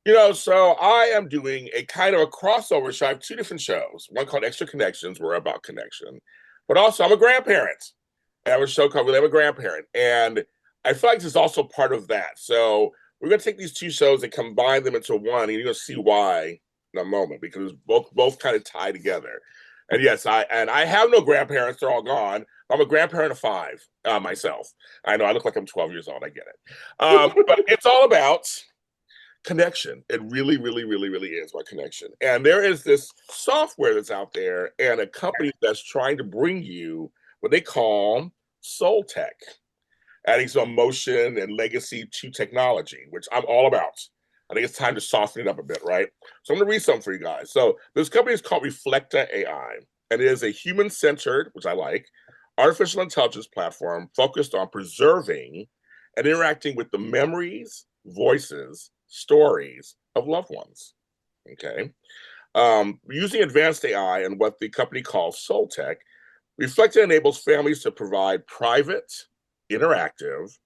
So I am doing a kind of a crossover show. I have two different shows. One called Extra Connections, where we're about connection, but also I'm a grandparent. And I have a show called Really I'm a Grandparent, and I feel like this is also part of that. So we're going to take these two shows and combine them into one, and you're going to see why in a moment because both kind of tie together. And yes, I have no grandparents; they're all gone. I'm a grandparent of five myself. I know I look like I'm 12 years old. I get it, but it's all about connection. It really, really, really, really is about connection. And there is this software that's out there and a company that's trying to bring you what they call soul tech, adding some emotion and legacy to technology, which I'm all about. I think it's time to soften it up a bit, right? So I'm going to read something for you guys. So this company is called Reflekta AI, and it is a human-centered, which I like, artificial intelligence platform focused on preserving and interacting with the memories, voices, stories of loved ones. Okay. Using advanced AI and what the company calls Soul Tech, Reflekta enables families to provide private, interactive,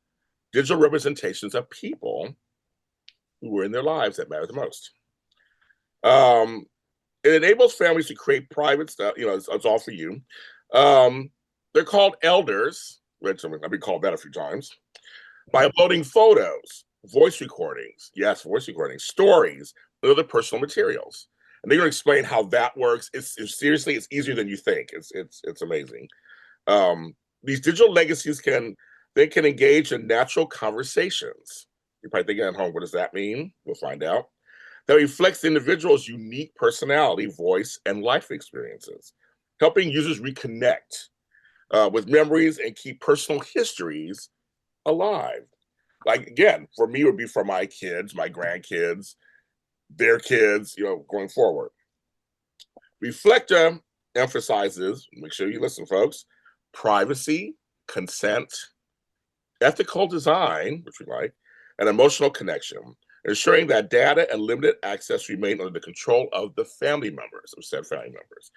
digital representations of people who were in their lives that matter the most. It enables families to create private stuff. It's all for you. They're called elders, which I've been called that a few times, by uploading photos, voice recordings, stories, and other personal materials. And they're going to explain how that works. It's seriously, it's easier than you think. It's amazing. These digital legacies can engage in natural conversations. You're probably thinking at home, what does that mean? We'll find out. That reflects the individual's unique personality, voice, and life experiences, helping users reconnect with memories and keep personal histories alive. Like again, for me, it would be for my kids, my grandkids, their kids, going forward. Reflekta emphasizes, make sure you listen, folks, privacy, consent, ethical design, which we like, and emotional connection, ensuring that data and limited access remain under the control of the family members, of said family members.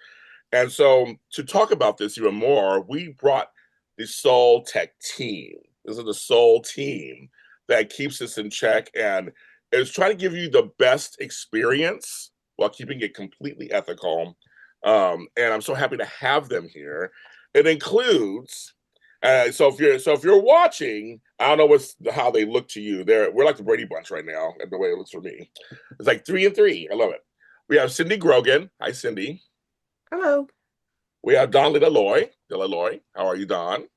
And so to talk about this even more, we brought the Soul Tech team. This is the Soul team that keeps this in check and is trying to give you the best experience while keeping it completely ethical. And I'm so happy to have them here. It includes so if you're watching, I don't know how they look to you. We're like the Brady Bunch right now, and the way it looks for me, it's like 3 and 3. I love it. We have Cindy Grogan. Hi, Cindy. Hello. We have Don Delaloye. Delaloye, how are you, Don?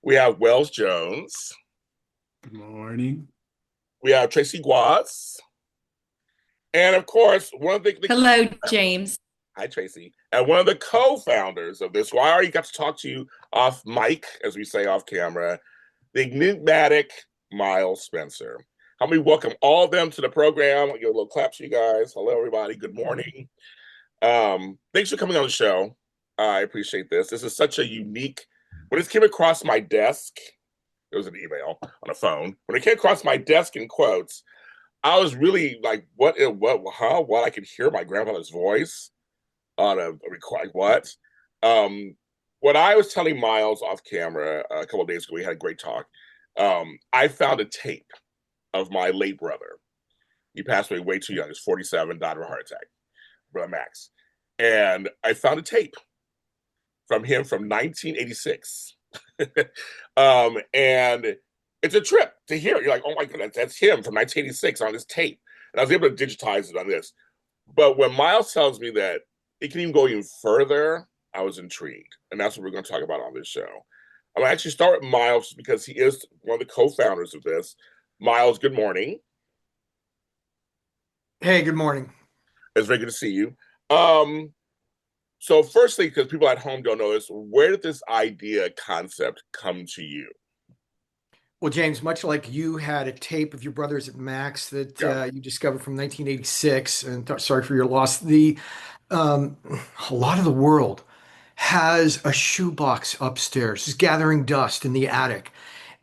We have Wells Jones. Good morning. We have Traci Gwordz. And of course, one of the Hello, James. hi Tracy, and one of the co-founders of this, who I already got to talk to you off mic, as we say off camera, the enigmatic Miles Spencer. Help me welcome all of them to the program. I'll give a little clap to you guys. Hello, everybody. Good morning. Thanks for coming on the show. I appreciate this. This is such a unique. When this came across my desk, it was an email on a phone. When it came across my desk in quotes, I was really like, what, huh? What? I could hear my grandfather's voice on a record. Like, what? What I was telling Miles off camera a couple of days ago, we had a great talk. I found a tape of my late brother. He passed away way too young. He was 47, died of a heart attack. Brother Max. And I found a tape from him from 1986. And it's a trip to hear it. You're like, oh my God, that's him from 1986 on this tape. And I was able to digitize it on this. But when Miles tells me that it can even go even further, I was intrigued. And that's what we're going to talk about on this show. I'm going to actually start with Miles because he is one of the co-founders of this. Miles, good morning. Hey, good morning. It's very good to see you. So firstly, because people at home don't know this, where did this idea concept come to you? Well, James, much like you had a tape of your brothers at Max that Yeah. you discovered from 1986, and sorry for your loss. A lot of the world has a shoebox upstairs, just gathering dust in the attic.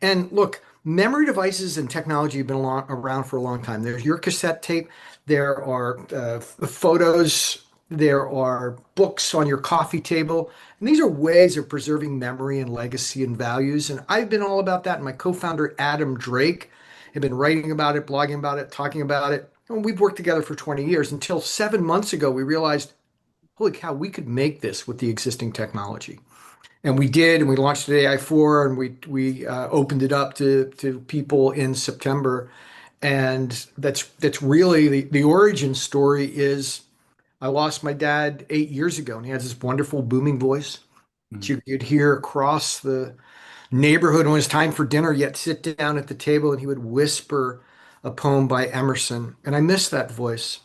And look, memory devices and technology have been around for a long time. There's your cassette tape. There are photos. There are books on your coffee table. And these are ways of preserving memory and legacy and values. And I've been all about that. And my co-founder, Adam Drake, had been writing about it, blogging about it, talking about it And we've worked together for 20 years until 7 months ago, we realized, holy cow, we could make this with the existing technology. And we did, and we launched at AI4, and we opened it up to people in September. And that's really the origin story is I lost my dad 8 years ago, and he has this wonderful booming voice that you'd hear across the neighborhood when it was time for dinner. Yet sit down at the table, and he would whisper a poem by Emerson, and I miss that voice.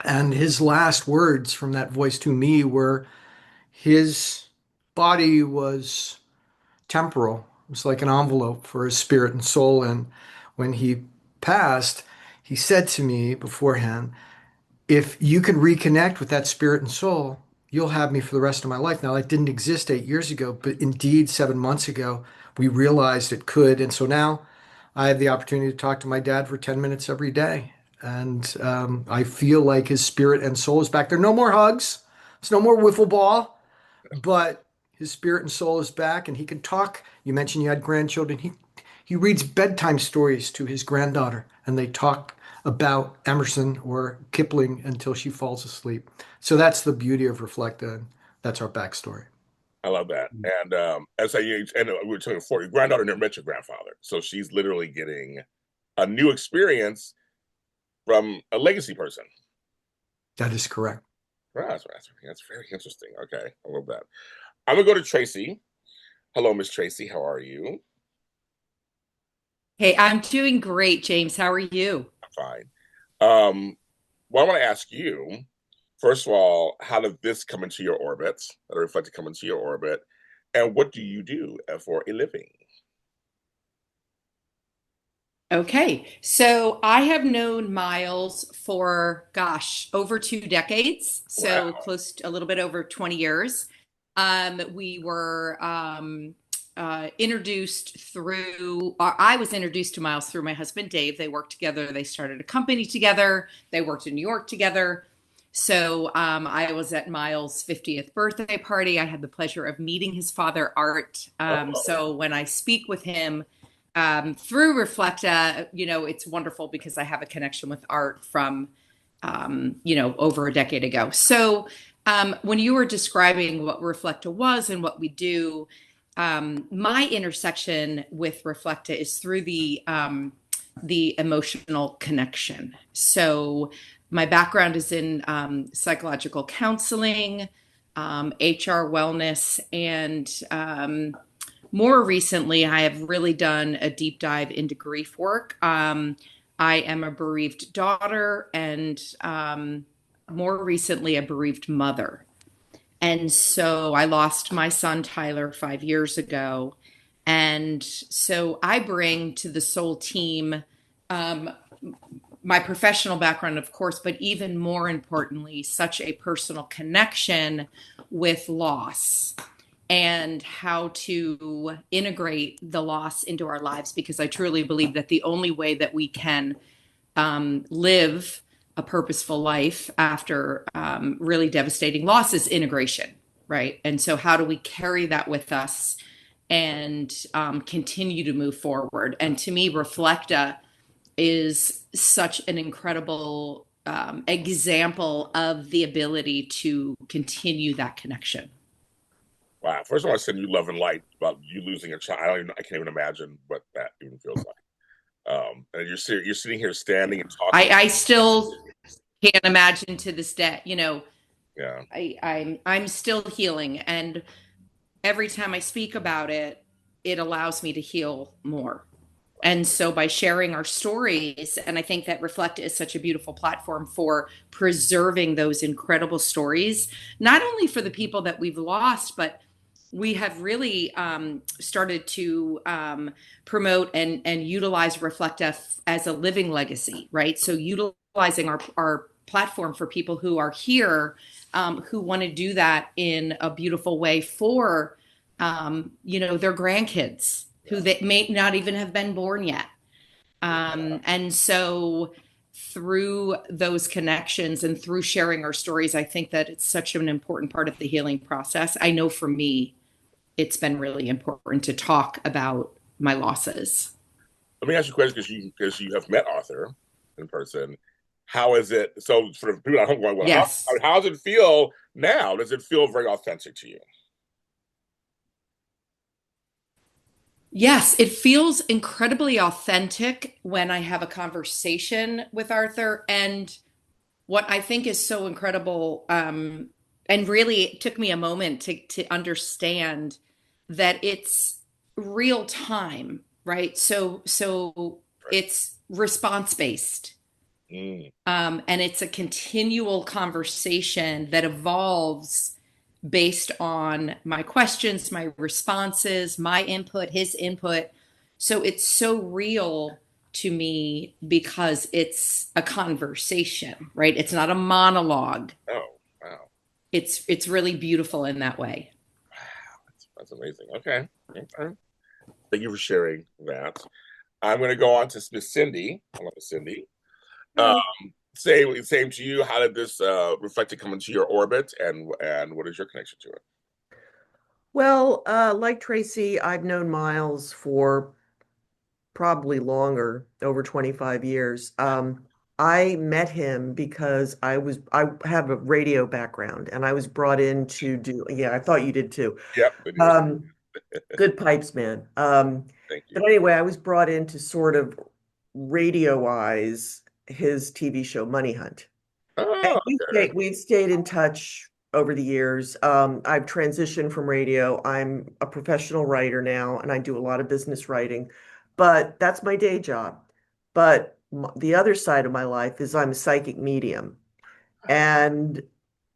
And his last words from that voice to me were his body was temporal. It was like an envelope for his spirit and soul. And when he passed, he said to me beforehand, if you can reconnect with that spirit and soul, you'll have me for the rest of my life. Now, that didn't exist 8 years ago, but indeed, 7 months ago, we realized it could. And so now I have the opportunity to talk to my dad for 10 minutes every day. And I feel like his spirit and soul is back there. No more hugs. It's no more wiffle ball, but his spirit and soul is back, and he can talk. You mentioned you had grandchildren. He reads bedtime stories to his granddaughter, and they talk about Emerson or Kipling until she falls asleep. So that's the beauty of Reflekta, and that's our backstory. I love that. And as and we were talking before, your granddaughter never met your grandfather, so she's literally getting a new experience from a legacy person. That is correct. That's very interesting. Okay, I love that. I'm gonna go to Traci. Hello, Miss Traci. How are you? Hey, I'm doing great, James. How are you? Fine. Well, I want to ask you, first of all, how did this come into your orbit? How did Reflekta come into your orbit? And what do you do for a living? Okay, so I have known Miles for, gosh, over 2 decades, so Wow. close to a little bit over 20 years. We were introduced through, I was introduced to Miles through my husband, Dave. They worked together. They started a company together. They worked in New York together. So I was at Miles' 50th birthday party. I had the pleasure of meeting his father, Art. So when I speak with him through Reflekta, it's wonderful because I have a connection with Art from, over a decade ago. So when you were describing what Reflekta was and what we do, my intersection with Reflekta is through the emotional connection. So my background is in psychological counseling, HR wellness, and more recently, I have really done a deep dive into grief work. I am a bereaved daughter and more recently, a bereaved mother. And so I lost my son, Tyler, 5 years ago. And so I bring to the Soul team my professional background, of course, but even more importantly, such a personal connection with loss and how to integrate the loss into our lives, because I truly believe that the only way that we can live a purposeful life after really devastating loss is integration, right? And so how do we carry that with us and continue to move forward? And to me, Reflekta is such an incredible example of the ability to continue that connection. Wow. First of all, I send you love and light about you losing a child. I can't even imagine what that even feels like. And you're sitting here standing and talking. I still can't imagine to this day. Yeah. I'm still healing, and every time I speak about it, it allows me to heal more. And so by sharing our stories, and I think that Reflekta is such a beautiful platform for preserving those incredible stories, not only for the people that we've lost, but we have really started to promote and utilize Reflekta as a living legacy, right? So utilizing our platform for people who are here, who want to do that in a beautiful way for, their grandkids who they may not even have been born yet. And so through those connections and through sharing our stories, I think that it's such an important part of the healing process. I know for me, it's been really important to talk about my losses. Let me ask you a question, because you have met Arthur in person. how is it? So for people at home going, well, Yes. how does it feel now? Does it feel very authentic to you? Yes, it feels incredibly authentic when I have a conversation with Arthur. And what I think is so incredible, and really it took me a moment to understand that it's real time, right? So it's response based. Mm, And it's a continual conversation that evolves based on my questions, my responses, my input, his input. So it's so real to me because it's a conversation, right? It's not a monologue. oh, wow. It's really beautiful in that way. That's amazing. Okay. Okay. Thank you for sharing that. I'm going to go on to Miss Cindy. Hello, Miss Cindy. Um, Hello. same to you. How did this Reflekta come into your orbit, and what is your connection to it? Well, like Traci, I've known Miles for probably longer, over 25 years. I met him because I have a radio background and I was brought in to do, yeah, I thought you did too. Yep, it is. Um, Good pipes, man. Thank you. But anyway, I was brought in to sort of radioize his TV show Money Hunt. And Oh, okay. we've stayed in touch over the years. I've transitioned from radio. I'm a professional writer now, and I do a lot of business writing, but that's my day job. But the other side of my life is I'm a psychic medium, and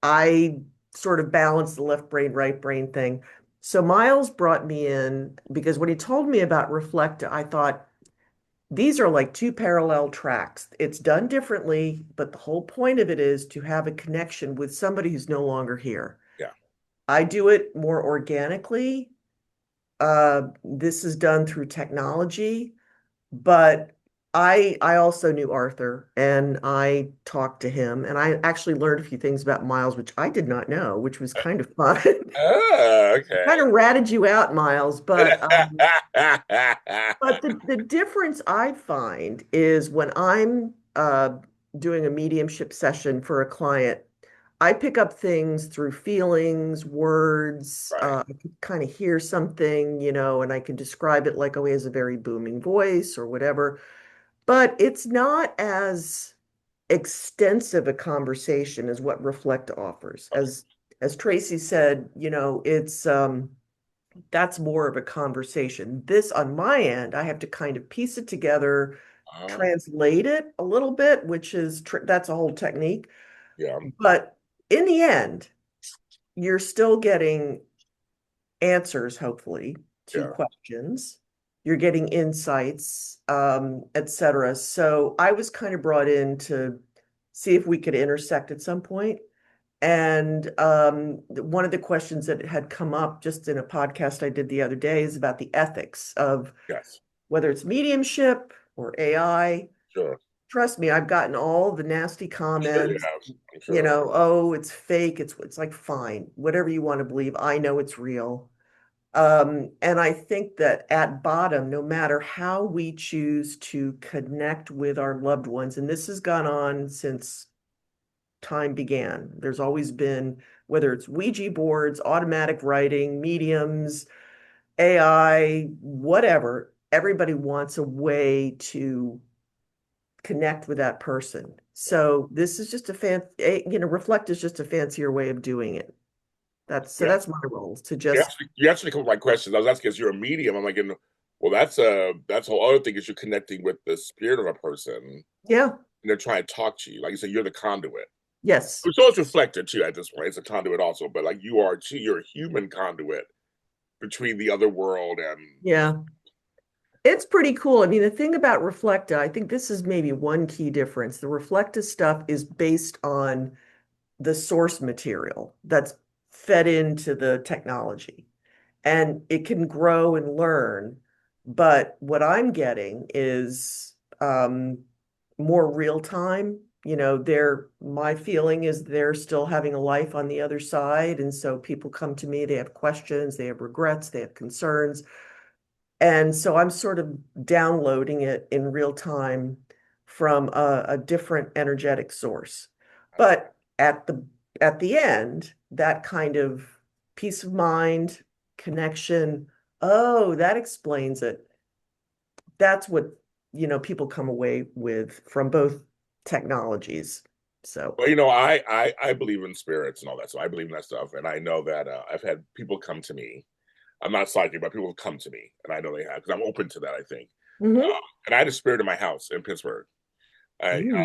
I sort of balance the left brain, right brain thing. So Miles brought me in because when he told me about Reflekta, I thought, these are like two parallel tracks. It's done differently, but the whole point of it is to have a connection with somebody who's no longer here. Yeah. I do it more organically. This is done through technology, but I also knew Arthur and I talked to him and I actually learned a few things about Miles, which I did not know, which was kind of fun. Oh, okay. Kind of ratted you out, Miles, but the difference I find is when I'm doing a mediumship session for a client, I pick up things through feelings, words. Right. I can kind of hear something, and I can describe it like, oh, he has a very booming voice or whatever. But it's not as extensive a conversation as what Reflect offers. As Traci said, it's that's more of a conversation. This on my end, I have to kind of piece it together, Oh, translate it a little bit, which is that's a whole technique. yeah, But in the end, you're still getting answers, hopefully, to yeah, questions. You're getting insights, etc. So I was kind of brought in to see if we could intersect at some point. And one of the questions that had come up just in a podcast I did the other day is about the ethics of yes, whether it's mediumship or AI. sure. Trust me, I've gotten all the nasty I'm sure you comments, have. I'm sure. oh, it's fake. It's like, fine, whatever you want to believe. I know it's real. And I think that at bottom, no matter how we choose to connect with our loved ones, and this has gone on since time began. There's always been, whether it's Ouija boards, automatic writing, mediums, AI, whatever, everybody wants a way to connect with that person. So this is just Reflect is just a fancier way of doing it. Yeah, That's my role, to you just, actually, you actually come with my questions. I was asking because you're a medium. I'm like, well, that's a whole other thing is you're connecting with the spirit of a person, and yeah, they're trying to talk to you. Like you said, you're the conduit. yes, So it's reflected too at this point. It's a conduit also, but like you are too, you're a human conduit between the other world and yeah. It's pretty cool. I mean, the thing about Reflecta, I think this is maybe one key difference. The Reflecta stuff is based on the source material that's fed into the technology and it can grow and learn. But what I'm getting is more real time. My feeling is they're still having a life on the other side. And so people come to me, they have questions, they have regrets, they have concerns. And so I'm sort of downloading it in real time from a different energetic source. But at the end, that kind of peace of mind, connection, oh, that explains it. That's what, people come away with from both technologies. So, Well, I believe in spirits and all that, so I believe in that stuff, and I know that I've had people come to me. I'm not psychic, but people have come to me, and I know they have because I'm open to that. I think, mhm. and I had a spirit in my house in Pittsburgh. Mm.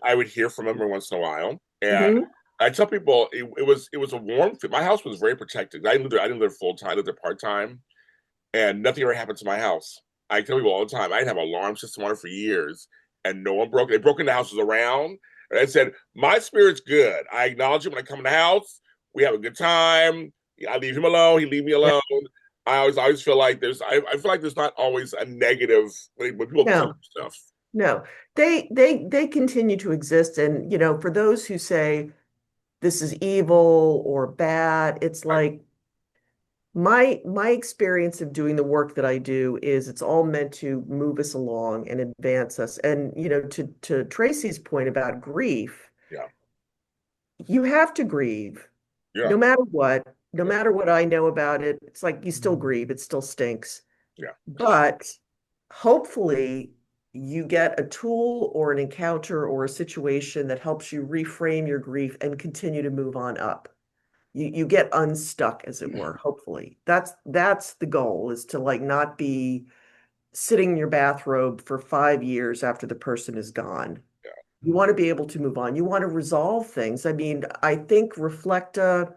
I would hear from them every once in a while, and Mhm. I tell people it was a warm. My house was very protected. I didn't live full time. I lived there part time, and nothing ever happened to my house. I tell people all the time. I didn't have an alarm system on it for years, and no one broke. They broke into houses around, and I said, "My spirit's good. I acknowledge him when I come in the house. We have a good time. I leave him alone. He leave me Yeah. alone." I always feel like I feel like there's not always a negative when people come No, to stuff. no. They continue to exist. And, for those who say this is evil or bad, it's Right. like my experience of doing the work that I do is it's all meant to move us along and advance us. And, to Tracy's point about grief, Yeah, you have to grieve yeah, no matter what, no yeah, matter what I know about it. It's like you still grieve, it still stinks. yeah. But hopefully you get a tool or an encounter or a situation that helps you reframe your grief and continue to move on up. You get unstuck, as it were, hopefully. That's the goal, is to like not be sitting in your bathrobe for 5 years after the person is gone. You want to be able to move on. You want to resolve things. I mean, I think Reflekta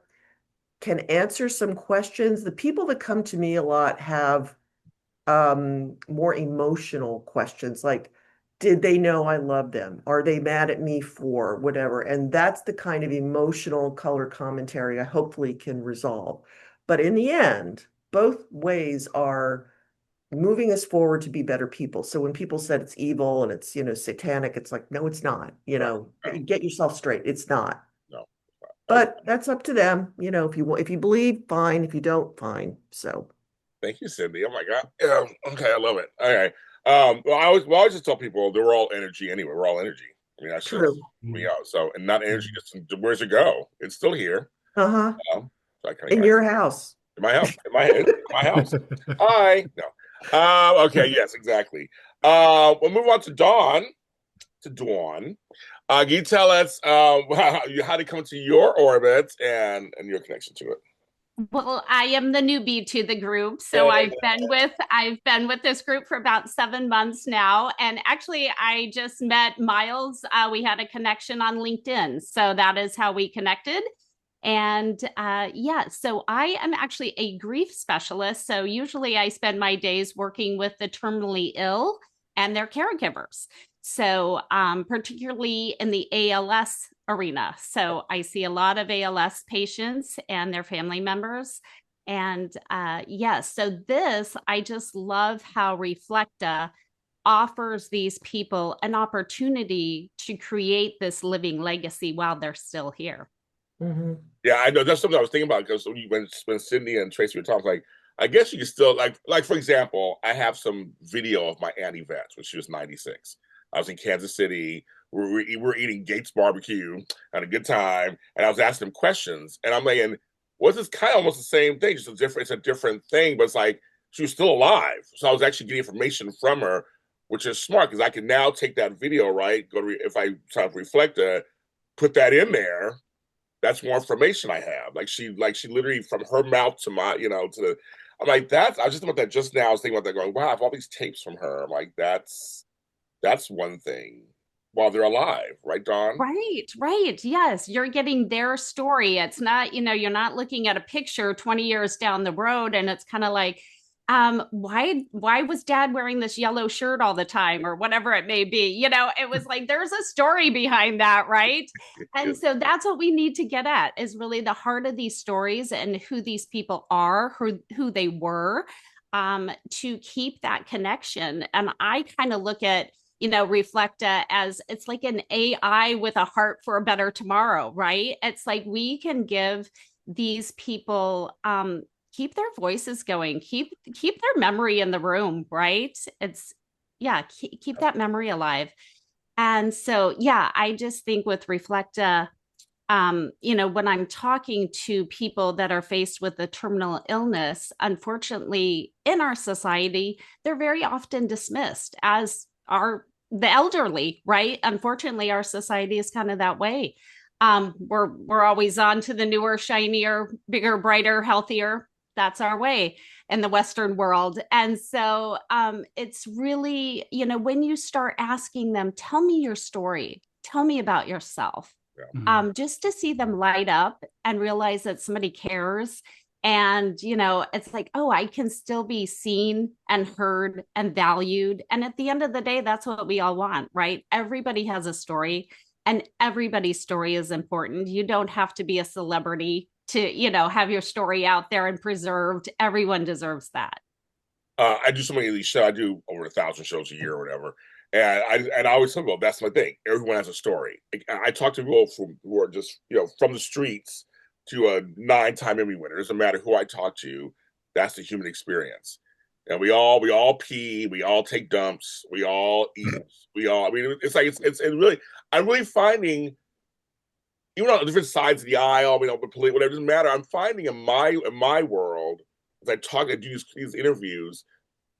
can answer some questions. The people that come to me a lot have more emotional questions like, did they know I love them? Are they mad at me for whatever? And that's the kind of emotional color commentary I hopefully can resolve. But in the end, both ways are moving us forward to be better people. So when people said it's evil and it's, satanic, it's like, no, it's not. Right. No, Get yourself straight. It's not. no. But that's up to them. If you believe, fine. If you don't, fine. So Thank you, Cindy. Oh my God. Yeah, okay, I love it. Okay. Well, I always just tell people that we're all energy anyway. We're all energy. I mean, that's just true. we are. So, and not energy. Just where's it go? It's still here. Uh-huh. So I kind In of your house. in my house, in my head, in my house. Hi. No. Okay. Yes. Exactly. We'll move on to Dawn. To Dawn. Can you tell us how to come into your orbit and your connection to it? Well, I am the newbie to the group, so Yeah. I've been with this group for about 7 months now, and actually, I just met Miles. We had a connection on LinkedIn, so that is how we connected. And yeah, so I am actually a grief specialist. So usually, I spend my days working with the terminally ill and their caregivers. So particularly in the ALS arena. So I see a lot of ALS patients and their family members. And yes, so this, I just love how Reflekta offers these people an opportunity to create this living legacy while they're still here. Mm-hmm. Yeah, I know that's something I was thinking about because when Cindy and Tracy were talking, like I guess you could still like for example, I have some video of my Aunt Yvette when she was 96. I was in Kansas City. We're eating Gates barbecue, had a good time, and I was asking them questions, and I'm like, was this kind of almost the same thing? It's a different thing, but it's like she was still alive. So I was actually getting information from her, which is smart because I can now take that video, right? If I try to reflect it, put that in there, that's more information I have. Like she literally from her mouth to my, to the I'm like, I was just about that just now. I was thinking about that going, wow, I have all these tapes from her. I'm like, that's one thing while they're alive, right, Dawn? Right, right. Yes, you're getting their story. It's not, you're not looking at a picture 20 years down the road and it's kind of like, why was dad wearing this yellow shirt all the time or whatever it may be? It was like there's a story behind that, right? And so that's what we need to get at is really the heart of these stories and who these people are, who they were, to keep that connection. And I kind of look at Reflekta as it's like an AI with a heart for a better tomorrow, right? It's like we can give these people keep their voices going, keep their memory in the room, right? It's yeah, keep that memory alive. And so, yeah, I just think with Reflekta, when I'm talking to people that are faced with a terminal illness, unfortunately, in our society, they're very often dismissed as are the elderly, right? Unfortunately, our society is kind of that way. We're always on to the newer, shinier, bigger, brighter, healthier. That's our way in the Western world. And so it's really, when you start asking them, tell me your story, tell me about yourself, just to see them light up and realize that somebody cares. And, it's like, oh, I can still be seen and heard and valued. And at the end of the day, that's what we all want, right? Everybody has a story and everybody's story is important. You don't have to be a celebrity to, have your story out there and preserved. Everyone deserves that. I do so many of these shows. I do over 1,000 shows a year or whatever. And I always tell people that's my thing. Everyone has a story. I talk to people who are just from the streets to a 9-time Emmy winner. It doesn't matter who I talk to. That's the human experience. And we all pee. We all take dumps. We all eat. We all. I mean, it's like it's really. I'm really finding, even on different sides of the aisle. Whatever, it doesn't matter. I'm finding in my world, as I talk and do these interviews,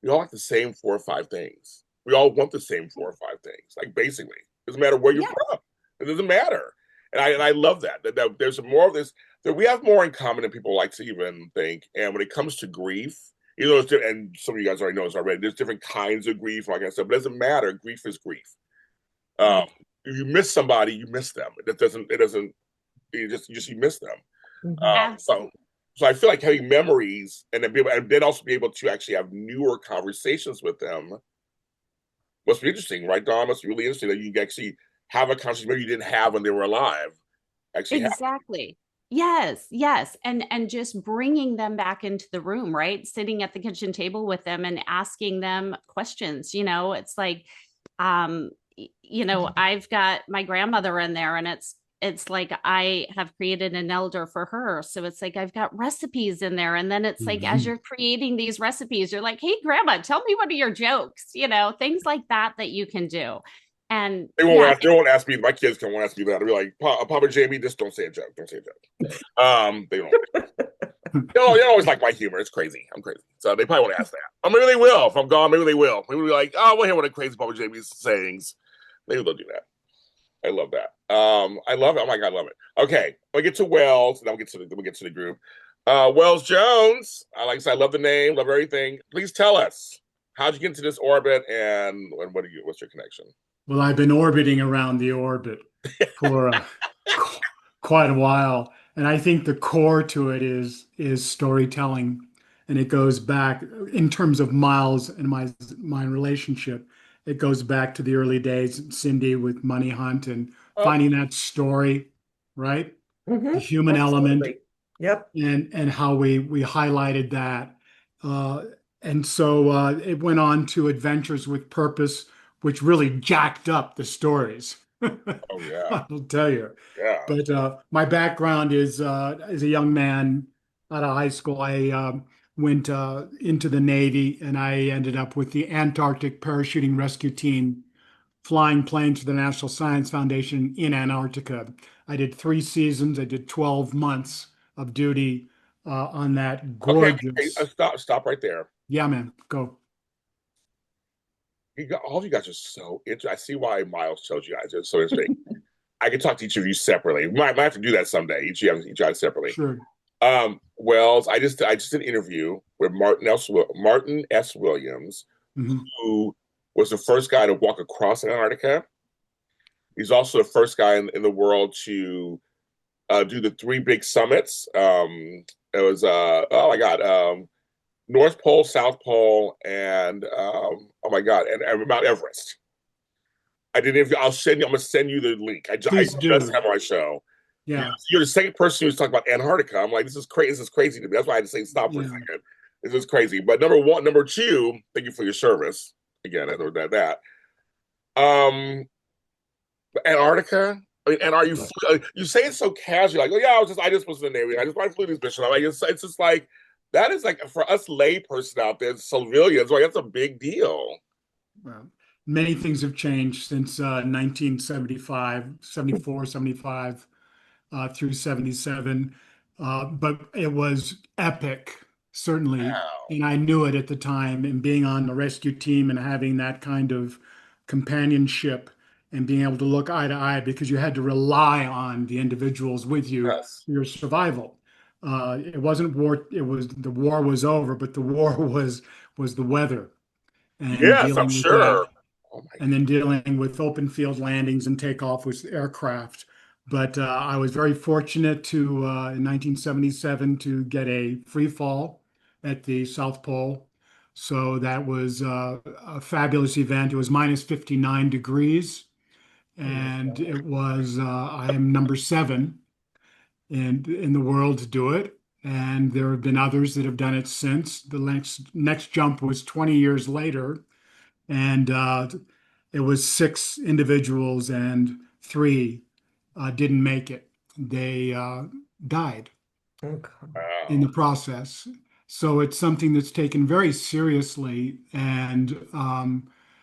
we all like the same 4 or 5 things. We all want the same 4 or 5 things. Like basically, it doesn't matter where you're from. It doesn't matter. And I love that there's more of this, that we have more in common than people like to even think. And when it comes to grief, and some of you guys already know this already, there's different kinds of grief, like I said, but it doesn't matter. Grief is grief. If you miss somebody, you miss them. You miss them. So I feel like having memories and then also be able to actually have newer conversations with them must be interesting, right, Dawn? Must be really interesting that you can actually have a conversation maybe you didn't have when they were alive. Exactly. Yes. And just bringing them back into the room, right? Sitting at the kitchen table with them and asking them questions. It's like, I've got my grandmother in there, and it's like I have created an elder for her. So it's like I've got recipes in there. And then it's like, as you're creating these recipes, you're like, hey, grandma, tell me one of your jokes, things like that you can do. And they won't ask me. My kids can won't ask me that. They'll be like, Papa Jamie, just don't say a joke. Don't say a joke. They don't. They don't always like my humor. It's crazy. I'm crazy. So they probably won't ask that. Maybe they will. If I'm gone, maybe they will. Maybe they'll be like, oh, we'll hear one of crazy Papa Jamie's sayings. Maybe they'll do that. I love that. I love it. Oh my God, I love it. Okay, we'll get to Wells, and then we'll get to the group. Wells Jones. Like I said, I love the name, love everything. Please tell us, how'd you get into this orbit, and what's your connection? Well, I've been orbiting around the orbit for quite a while, and I think the core to it is storytelling, and it goes back in terms of Miles and my relationship. It goes back to the early days, Cindy, with Money Hunt and finding that story, right? The human element, and how we highlighted that, and so it went on to Adventures with Purpose, which really jacked up the stories. Oh yeah, I'll tell you. Yeah. But my background is as a young man out of high school, I went into the Navy, and I ended up with the Antarctic Parachuting Rescue Team, flying planes for the National Science Foundation in Antarctica. I did 3 seasons. I did 12 months of duty on that gorgeous. Okay, stop right there. Yeah, man, go. All of you guys are so interesting. I see why Miles chose you guys. It's so interesting. I can talk to each of you separately. We might have to do that someday. Each guys separately. Sure. Wells, I just did an interview with Martin S. Williams, who was the first guy to walk across Antarctica. He's also the first guy in the world to do the 3 big summits. It was North Pole, South Pole, and and Mount Everest. I did interview. I'm gonna send you the link. I just have my show. Yeah. You're the second person who's talking about Antarctica. I'm like, this is crazy. This is crazy to me. That's why I had to say stop for a second. This is crazy. But number 2, thank you for your service. Again, I know that. Antarctica. I mean, and are you say it so casually, like, oh yeah, I just was in the Navy. I flew this mission. I'm like, it's just like, that is like, for us lay person out there, civilians, like, that's a big deal. Well, many things have changed since 1975, 74, 75 through 77. But it was epic, certainly. Wow. And I knew it at the time. And being on the rescue team and having that kind of companionship and being able to look eye to eye because you had to rely on the individuals with you Yes. for your survival. It wasn't war, it was the war was over, but the war was the weather and Yes, I'm dealing with that sure. Oh my and then dealing with open field landings and takeoff with aircraft. But I was very fortunate to, in 1977, to get a free fall at the South Pole. So that was a fabulous event. It was minus 59 degrees, Oh my and God. it was, I am number seven in the world to do it. And there have been others that have done it since. The next jump was 20 years later, and it was six individuals, and three didn't make it. They died Oh God. in the wow. process. So it's something that's taken very seriously. And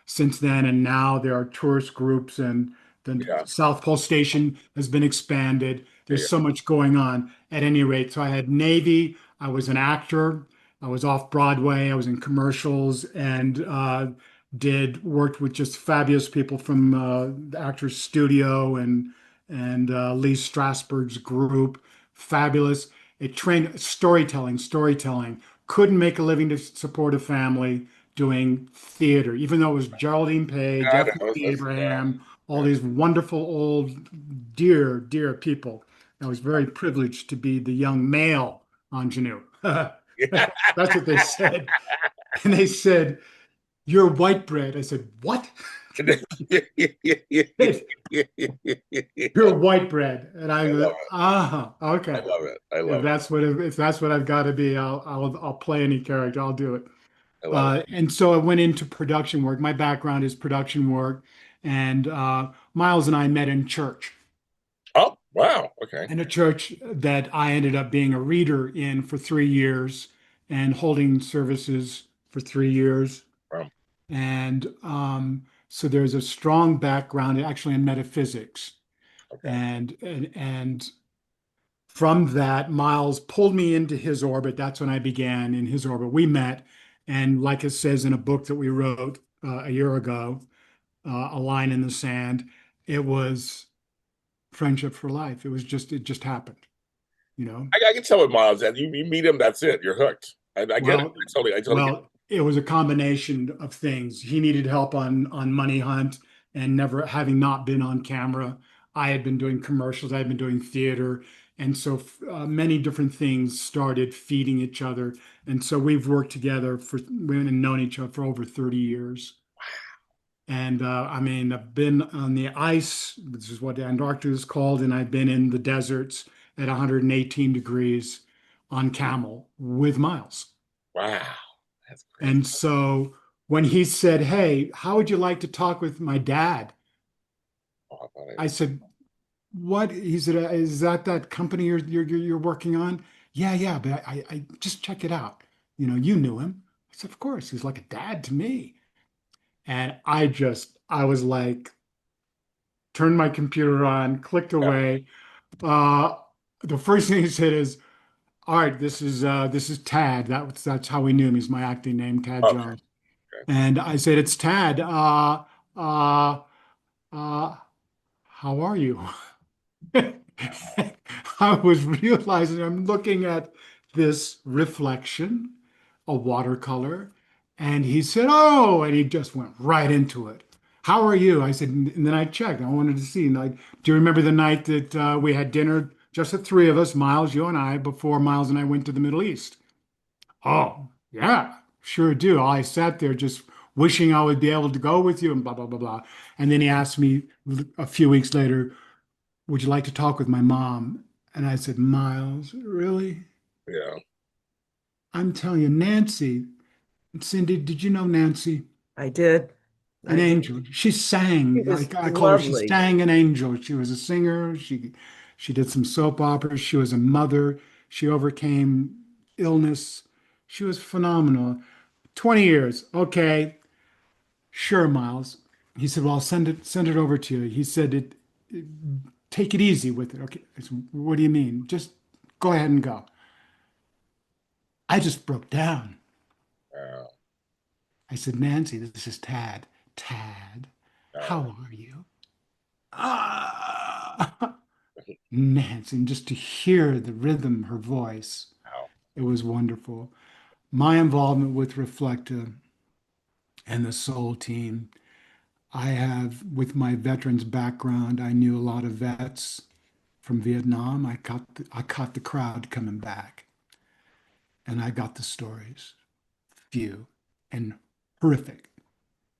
since then, and now there are tourist groups, and the Yeah. South Pole Station has been expanded. Yeah. There's so much going on at any rate. So I had Navy, I was an actor, I was off Broadway, I was in commercials, and did worked with just fabulous people from the Actors Studio and Lee Strasberg's group. Fabulous. It trained storytelling. Couldn't make a living to support a family doing theater, even though it was Geraldine Page, I F. know. Lee Abraham, all Yeah. these wonderful old, dear people. I was very privileged to be the young male ingenue. Yeah. That's what they said. And they said, "You're white bread." I said, "What?" You're white bread. And I I go, love it. I okay. love it. I If love it. that's what I've got to be, I'll play any character. I'll do it. I love it. And so I went into production work. My background is production work, and Miles and I met in church, Oh, wow. Okay. in a church that I ended up being a reader in for 3 years and holding services for 3 years. Wow. And so there's a strong background actually in metaphysics. Okay. And from that, Miles pulled me into his orbit. That's when I began in his orbit. We met, and like it says in a book that we wrote a year ago, A Line in the Sand, it was friendship for life. It just happened, you know. I can tell with Miles that you meet him, that's it. You're hooked. I get it. Well, I totally get it. well, it was a combination of things. He needed help on Money Hunt, and never having not been on camera, I had been doing commercials, I had been doing theater, and so many different things started feeding each other. And so we've worked together and known each other for over 30 years. And I mean, I've been on the ice, which is what Antarctica is called, and I've been in the deserts at 118 degrees on camel with Miles. Wow. That's And crazy. so when he said, "Hey, how would you like to talk with my dad?" Oh, I said, "What?" He said, "Is that company you're working on?" "Yeah, yeah, but I just check it out. You knew him." I said, "Of course, he's like a dad to me." And I was like, turned my computer on, clicked Yeah. away. Uh, the first thing he said is, "All right, this is Tad." That's how we knew him. He's my acting name, Tad Okay. Jones. And I said, "It's Tad. Uh, uh, how are you?" I was realizing I'm looking at this reflection, a watercolor, and he said, "Oh," and he just went right into it. "How are you?" I said, and then I checked. I wanted to see. Like, do you remember the night that we had dinner, just the three of us, Miles, you and I, before Miles and I went to the Middle East? "Oh, yeah, sure do." I sat there just wishing I would be able to go with you and blah, blah, blah, blah. And then he asked me a few weeks later, "Would you like to talk with my mom?" And I said, "Miles, really? Yeah. I'm telling you, Nancy, Cindy, did you know Nancy? I did. An I did. angel. She She sang, was like I call her, she lovely. sang an angel. She was a singer. She did some soap operas. She was a mother. She overcame illness. She was phenomenal. 20 years. Okay, sure, Miles. he said, well, I'll send it over to you. He said, take it easy with it. Okay. I said, what do you mean? Just go ahead and go. I just broke down. Uh, I said, Nancy, this is Tad. Tad, how are you? Ah, Nancy, and just to hear the rhythm, her voice, wow. it was wonderful. My involvement with Reflekta and the Soul team, I have, with my veterans background, I knew a lot of vets from Vietnam. I caught the crowd coming back, and I got the stories, few and horrific.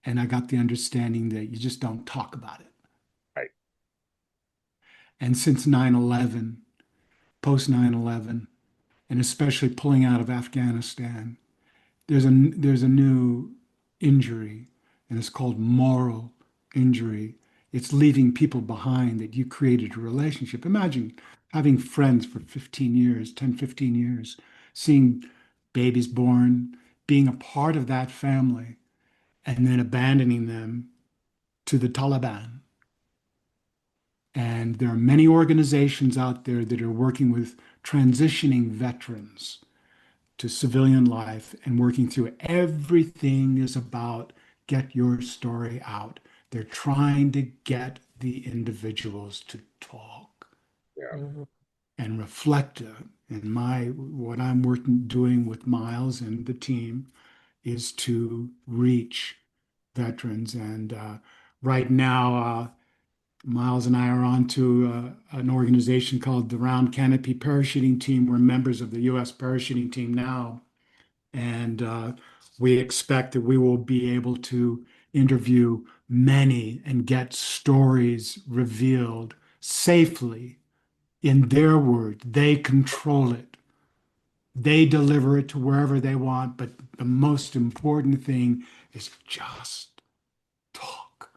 And I got the understanding that you just don't talk about it. Right. And since 9/11, post 9/11, and especially pulling out of Afghanistan, there's a new injury, and it's called moral injury. It's leaving people behind that you created a relationship. Imagine having friends for 15 years, 10, 15 years, seeing babies born, being a part of that family, and then abandoning them to the Taliban. And there are many organizations out there that are working with transitioning veterans to civilian life and working through everything is about get your story out. They're trying to get the individuals to talk Yeah. Mhm. and reflect. And what I'm doing with Miles and the team is to reach veterans. And right now, Miles and I are on to an organization called the Round Canopy Parachuting Team. We're members of the U.S. parachuting team now. And we expect that we will be able to interview many and get stories revealed safely in their words. They control it. They deliver it to wherever they want. But the most important thing is just talk.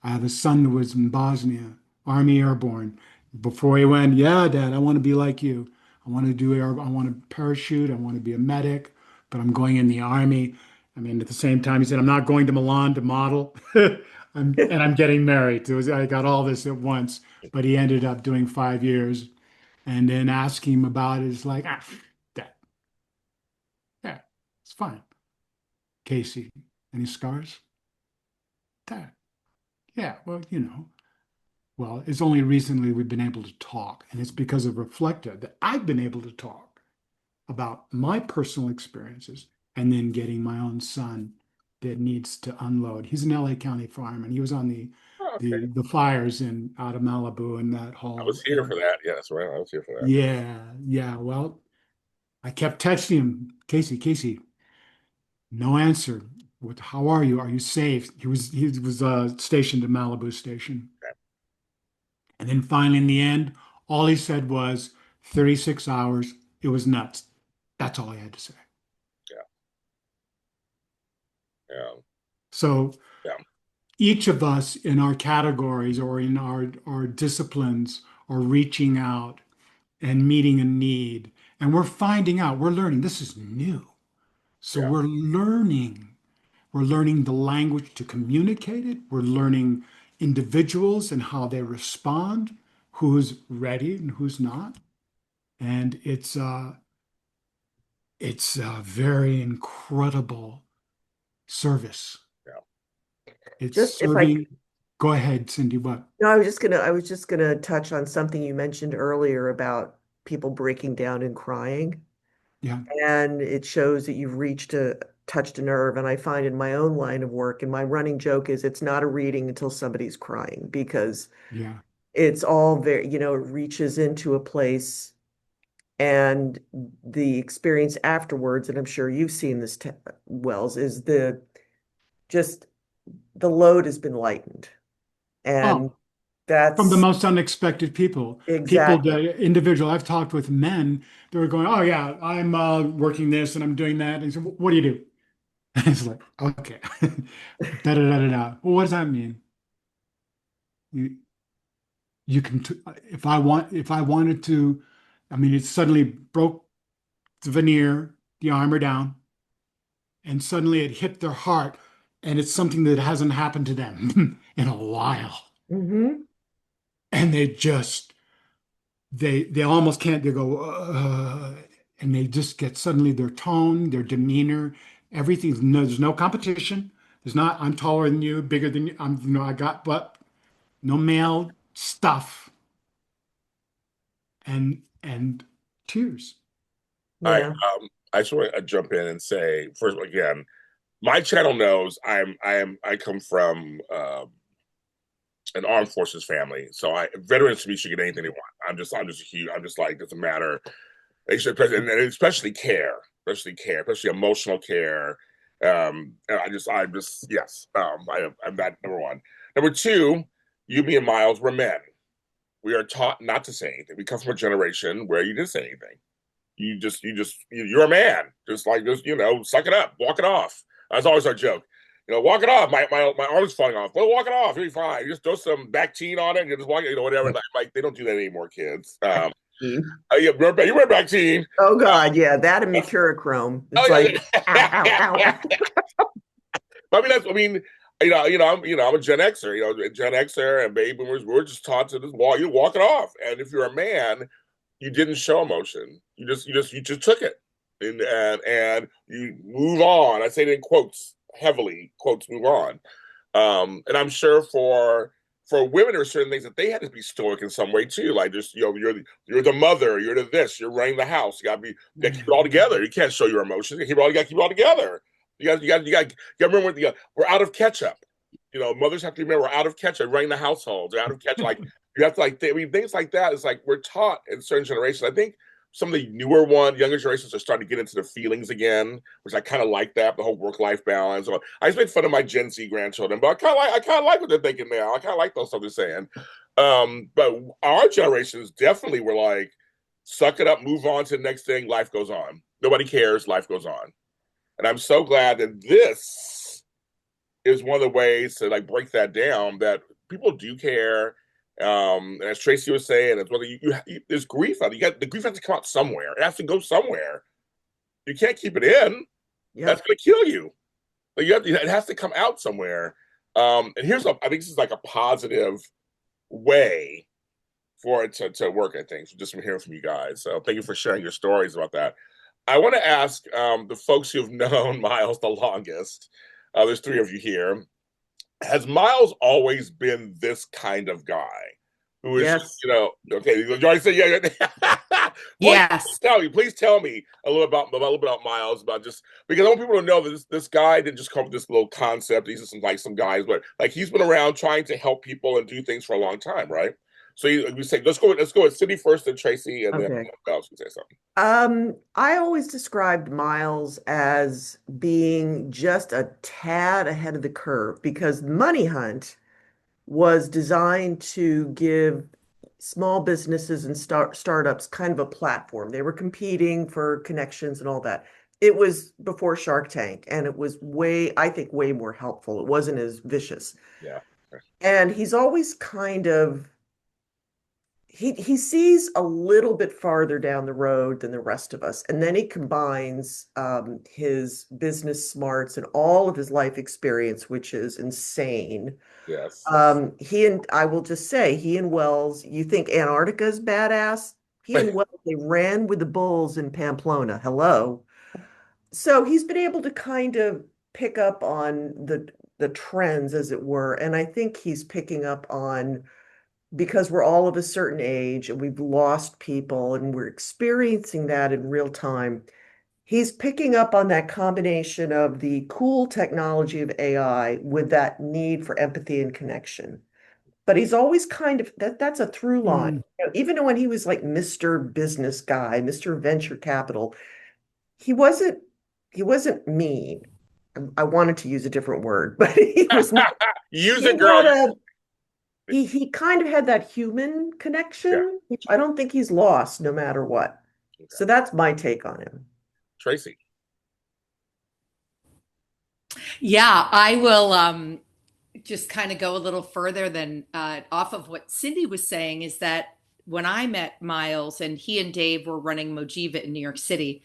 I have a son who was in Bosnia, Army Airborne. Before he went, yeah, Dad, I want to be like you. I want to parachute. I want to be a medic, but I'm going in the Army. I mean, at the same time, he said, I'm not going to Milan to model. I'm getting married. I got all this at once, but he ended up doing 5 years. And then asking him about it is like, Dad, yeah, it's fine. Casey, any scars? Dad, yeah, well, Well, it's only recently we've been able to talk, and it's because of Reflekta that I've been able to talk about my personal experiences and then getting my own son that needs to unload. He's an LA County fireman. He was on the Oh, okay. the fires in out of Malibu and that I whole was here for that. Yes, right. I was here for that. yeah, yeah. Well, I kept texting him, Casey, no answer. How are you? Are you safe? He was stationed at Malibu Station. And then finally, in the end, all he said was 36 hours. It was nuts. That's all he had to say. Yeah. Yeah. So Yeah. each of us in our categories or in our disciplines are reaching out and meeting a need. And we're finding out, we're learning. This is new. So Yeah. we're learning. We're learning the language to communicate it. We're learning individuals and how they respond, who's ready and who's not. And it's a very incredible service. Yeah. It's Just if I serving. Go ahead, Cindy. What? No, I was just gonna touch on something you mentioned earlier about people breaking down and crying. Yeah, And it shows that you've touched a nerve. And I find in my own line of work, and my running joke is it's not a reading until somebody's crying because yeah, it's all very, it reaches into a place and the experience afterwards, and I'm sure you've seen this, Wells, is just the load has been lightened. And oh, from the that's most unexpected people. exactly. The individual I've talked with men, they were going, "Oh yeah, I'm working this and I'm doing that." And he said, "What do you do?" It's like, okay, da da da da da. Well, what does that mean? You you can if I wanted to, I mean, it suddenly broke the veneer, the armor down, and suddenly it hit their heart. and it's something that hasn't happened to them in a while. Hmm. And they almost can't, they go, and they just get suddenly their tone, their demeanor, everything's no, there's no competition. There's not, I'm taller than you, bigger than you, I got, but no male stuff and tears. All right. Yeah. I just want to jump in and say, first of all, again, my channel knows I come from an armed forces family, so veterans to me should get anything they want. I'm just a huge. I'm just like, doesn't matter. They should, and especially care, especially emotional care. And I'm just yes. I'm that number one. Number two, you, me, and Miles were men. We are taught not to say anything. We come from a generation where you didn't say anything. You're a man. Suck it up, walk it off. That's always our joke. Walk it off. My arm's falling off. Well, walk it off. You'll be fine. You just throw some Bactine on it and you just walk it, whatever. Like they don't do that anymore, kids. You remember Bactine? Oh God, yeah, that and mercurochrome. It's Oh like, yeah. ow, ow, ow. I'm a Gen Xer. Gen Xer and baby boomers. We're just taught to just walk it off. And if you're a man, you didn't show emotion. You just took it, and you move on. I say it in quotes heavily. Quotes, move on. And I'm sure for women, there are certain things that they had to be stoic in some way too. Like just you're the mother, you're the this, you're running the house. You gotta keep it all together. You can't show your emotions. You gotta keep it all together. You got remember we're out of ketchup. Mothers have to remember we're out of ketchup. Running the household, they're out of ketchup. Like you have to things like that is like we're taught in certain generations. I think some of the younger generations are starting to get into the feelings again, which I kind of like that, the whole work-life balance. I just make fun of my Gen Z grandchildren, but I kind of like what they're thinking now. I kind of like those stuff they're saying. But our generations definitely were like, suck it up, move on to the next thing, life goes on. Nobody cares, life goes on. And I'm so glad that this is one of the ways to like break that down, that people do care. And as Traci was saying, it's whether there's grief out. The grief has to come out somewhere. It has to go somewhere. You can't keep it in. Yep. That's going to kill you. Like it has to come out somewhere. And I think this is like a positive way for it to work. I think just from hearing from you guys. So thank you for sharing your stories about that. I want to ask the folks who've known Miles the longest. There's three of you here. Has Miles always been this kind of guy who is, Yes. okay, you already said yeah. Yes. Please tell me a little bit about Miles, about just because I want people to know that this guy didn't just come up with this little concept. These are some guys, but like he's been around trying to help people and do things for a long time, right? So we say let's go with Cindy first, and Traci, and then Miles can say something. I always described Miles as being just a tad ahead of the curve because Money Hunt was designed to give small businesses and startups kind of a platform. They were competing for connections and all that. It was before Shark Tank, and it was I think, way more helpful. It wasn't as vicious. Yeah. And he's always kind of he sees a little bit farther down the road than the rest of us. And then he combines his business smarts and all of his life experience, which is insane. Yes. I will just say, he and Wells, you think Antarctica is badass? He and Wells, they ran with the bulls in Pamplona. Hello. So he's been able to kind of pick up on the trends, as it were. And I think he's picking up on, because we're all of a certain age and we've lost people and we're experiencing that in real time. He's picking up on that combination of the cool technology of AI with that need for empathy and connection. But he's always kind of that's a through line. Even when he was like Mr. Business Guy, Mr. Venture Capital, he wasn't mean. I wanted to use a different word, but he was not. Use it, girl. He kind of had that human connection, which I don't think he's lost no matter what. Okay. So that's my take on him. Traci. Yeah, I will just kind of go a little further than off of what Cindy was saying, is that when I met Miles and he and Dave were running Mojiva in New York City,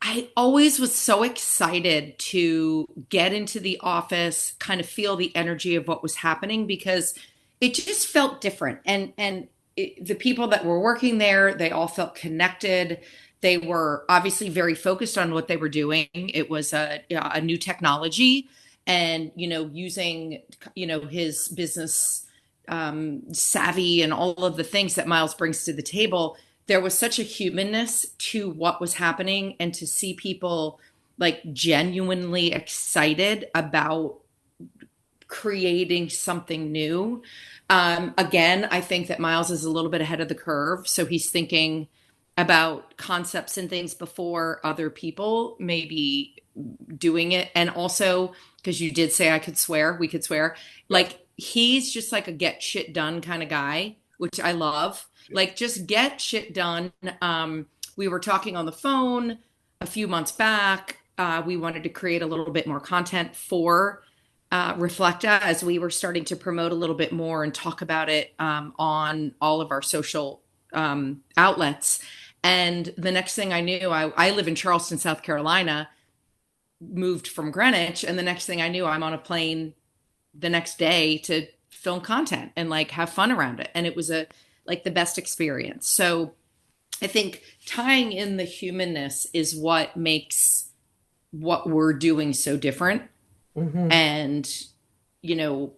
I always was so excited to get into the office, kind of feel the energy of what was happening because it just felt different. The people that were working there, they all felt connected. They were obviously very focused on what they were doing. It was a new technology, and using his business savvy and all of the things that Miles brings to the table. There was such a humanness to what was happening, and to see people like genuinely excited about creating something new. Again, I think that Miles is a little bit ahead of the curve. So he's thinking about concepts and things before other people maybe doing it. And also, because you did say we could swear, like he's just like a get shit done kind of guy, which I love. Like just get shit done. We were talking on the phone a few months back. We wanted to create a little bit more content for Reflekta as we were starting to promote a little bit more and talk about it on all of our social outlets. And the next thing I knew, I live in Charleston, South Carolina, moved from Greenwich. And the next thing I knew, I'm on a plane the next day to film content and like have fun around it. And it was like the best experience. So I think tying in the humanness is what makes what we're doing so different. Mhm. And,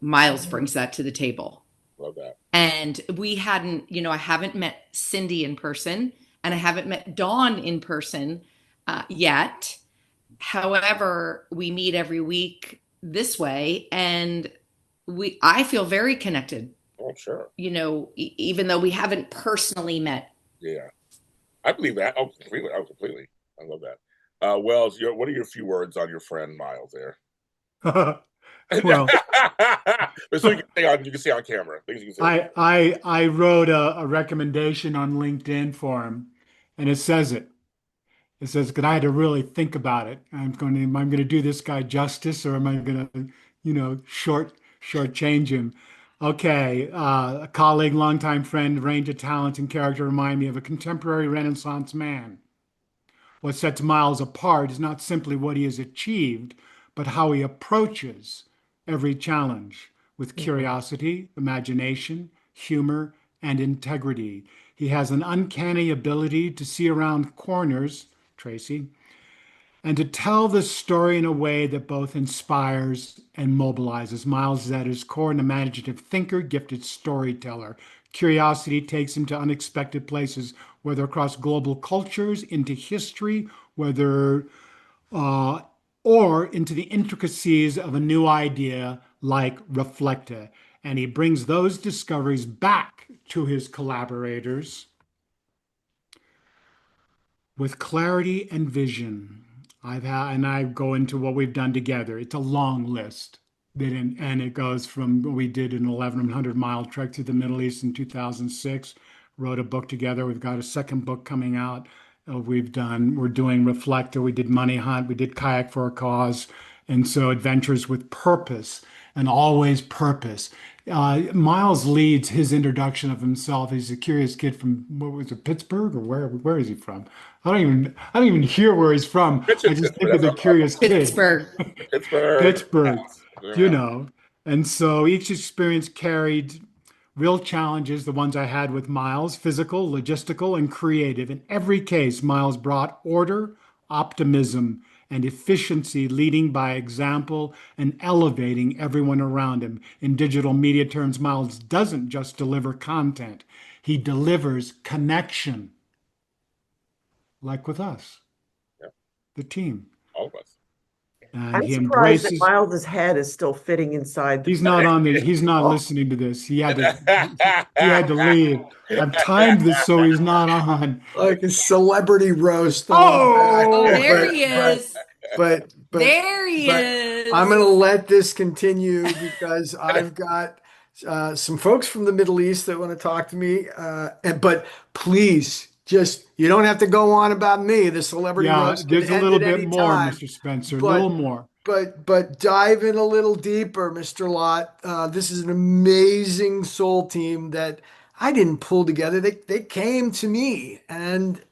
Miles brings that to the table. Love that. And we hadn't, I haven't met Cindy in person and I haven't met Dawn in person yet. However, we meet every week this way, and I feel very connected. Oh, sure. Even though we haven't personally met. Yeah, I believe that. Oh, completely. Oh, completely. I love that. Wells, what are your few words on your friend Miles there? Well, So you can say on camera. Things you can say. I wrote a recommendation on LinkedIn for him, and it says it. It says, "Because I had to really think about it. Am I going to do this guy justice, or am I going to, shortchange him?" Okay, a colleague, longtime friend, range of talents and character remind me of a contemporary Renaissance man. What sets Miles apart is not simply what he has achieved, but how he approaches every challenge with curiosity, imagination, humor, and integrity. He has an uncanny ability to see around corners, Traci, and to tell the story in a way that both inspires and mobilizes. Miles is at his core an imaginative thinker, gifted storyteller. Curiosity takes him to unexpected places, whether across global cultures, into history, whether or into the intricacies of a new idea like Reflekta. And he brings those discoveries back to his collaborators with clarity and vision. And I go into what we've done together. It's a long list. And it goes from we did an 1,100-mile trek through the Middle East in 2006, wrote a book together. We've got a second book coming out. We're doing Reflekta. We did Money Hunt. We did Kayak for a Cause. And so adventures with purpose and always purpose. Miles leads his introduction of himself. He's a curious kid from, what was it, Pittsburgh, or where is he from? I don't even hear where he's from. I just think of the curious kid. Pittsburgh. Pittsburgh, Yeah. And so each experience carried real challenges, the ones I had with Miles, physical, logistical, and creative. In every case, Miles brought order, optimism, and efficiency, leading by example and elevating everyone around him. In digital media terms, Miles doesn't just deliver content, he delivers connection, like with us, Yeah. the team. All of us. And I'm he surprised that embraces. Miles's head is still fitting inside. He's not listening to this. He had to leave. I've timed this so he's not on. Like a celebrity roast. Oh, there he is. But There he is. I'm going to let this continue because I've got some folks from the Middle East that want to talk to me. But please, you don't have to go on about me. The celebrity roast there's can a end little at bit any more, time. Mr. Spencer. A But- little more. But dive in a little deeper, Mr. Lott. This is an amazing soul team that I didn't pull together. They came to me, and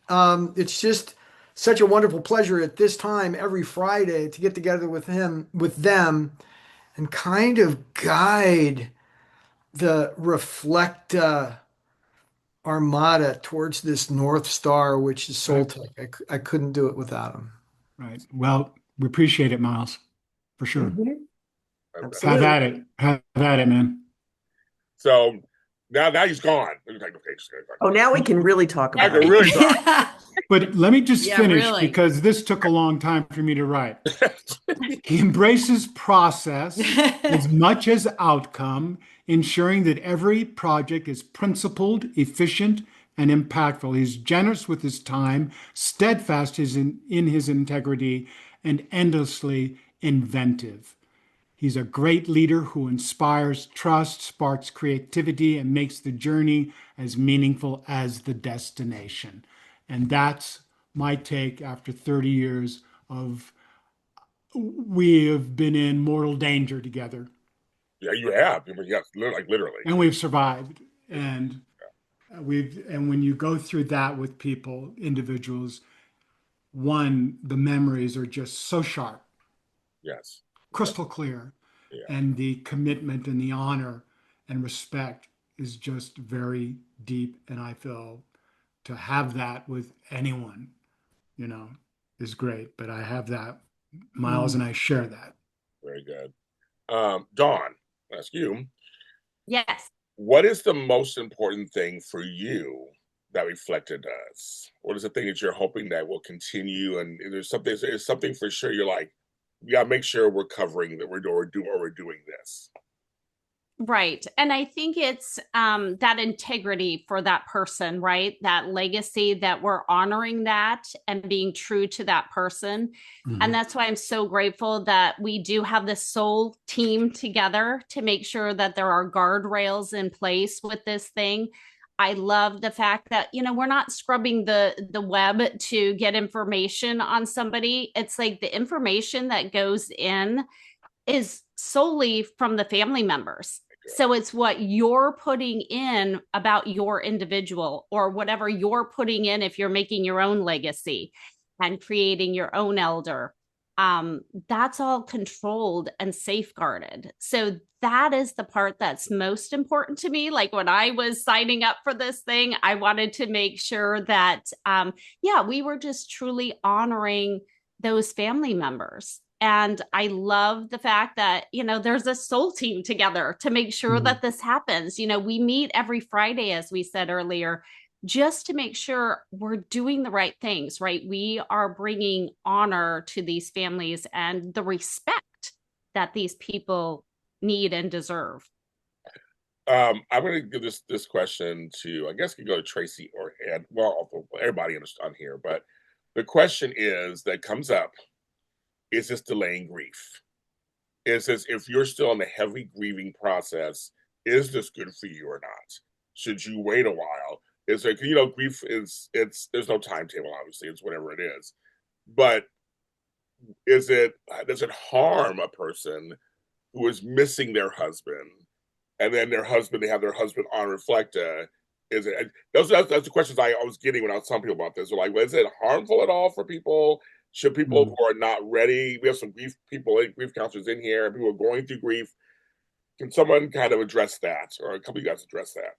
it's just such a wonderful pleasure at this time every Friday to get together with them, and kind of guide the Reflekta armada towards this North Star, which is Soltech. I couldn't do it without them. Right. Well, we appreciate it, Miles, for sure. Mhm. Have Absolutely. at it. Have at it, man. So now he's gone. Okay, just kidding. Oh, now we can really talk I about can it. really talk. But let me just Yeah, finish really. because this took a long time for me to write. He embraces process as much as outcome, ensuring that every project is principled, efficient, and impactful. He's generous with his time, steadfast in his integrity, and endlessly inventive. He's a great leader who inspires trust, sparks creativity, and makes the journey as meaningful as the destination. And that's my take after 30 years of we have been in mortal danger together. Yeah, you have. I mean, yes, literally. And we've survived. And when you go through that with people, individuals, one, the memories are just so sharp, Yes. crystal clear. Yeah. And the commitment and the honor and respect is just very deep. And I feel to have that with anyone, is great. But I have that, Miles, and I share that. Very good. Dawn, I'll ask you, Yes. what is the most important thing for you that Reflekta does? What is the thing that you're hoping that will continue? And there's something for sure you're like, we gotta make sure we're covering that we're doing this. Right. And I think it's that integrity for that person, right? That legacy, that we're honoring that and being true to that person. Mhm. And that's why I'm so grateful that we do have this soul team together to make sure that there are guardrails in place with this thing. I love the fact that, we're not scrubbing the web to get information on somebody. It's like the information that goes in is solely from the family members. So it's what you're putting in about your individual or whatever you're putting in if you're making your own legacy and creating your own elder. That's all controlled and safeguarded. So that is the part that's most important to me. Like when I was signing up for this thing, I wanted to make sure that, we were just truly honoring those family members. And I love the fact that, there's a soul team together to make sure that this happens. We meet every Friday, as we said earlier, just to make sure we're doing the right things, right? We are bringing honor to these families and the respect that these people need and deserve. I'm going to give this question to, I guess, we can go to Traci or Ed. Well, everybody on here, but the question that comes up. Is this delaying grief? Is this, if you're still in the heavy grieving process, is this good for you or not? Should you wait a while? Is there, grief there's no timetable, obviously, it's whatever it is. But does it harm a person who is missing their husband and then they have their husband on Reflekta? That's the questions I was getting when I was telling people about this. They're like, well, is it harmful at all for people? Should people who are not ready, we have some grief counselors in here, people who are going through grief. Can someone kind of address that, or a couple of you guys address that?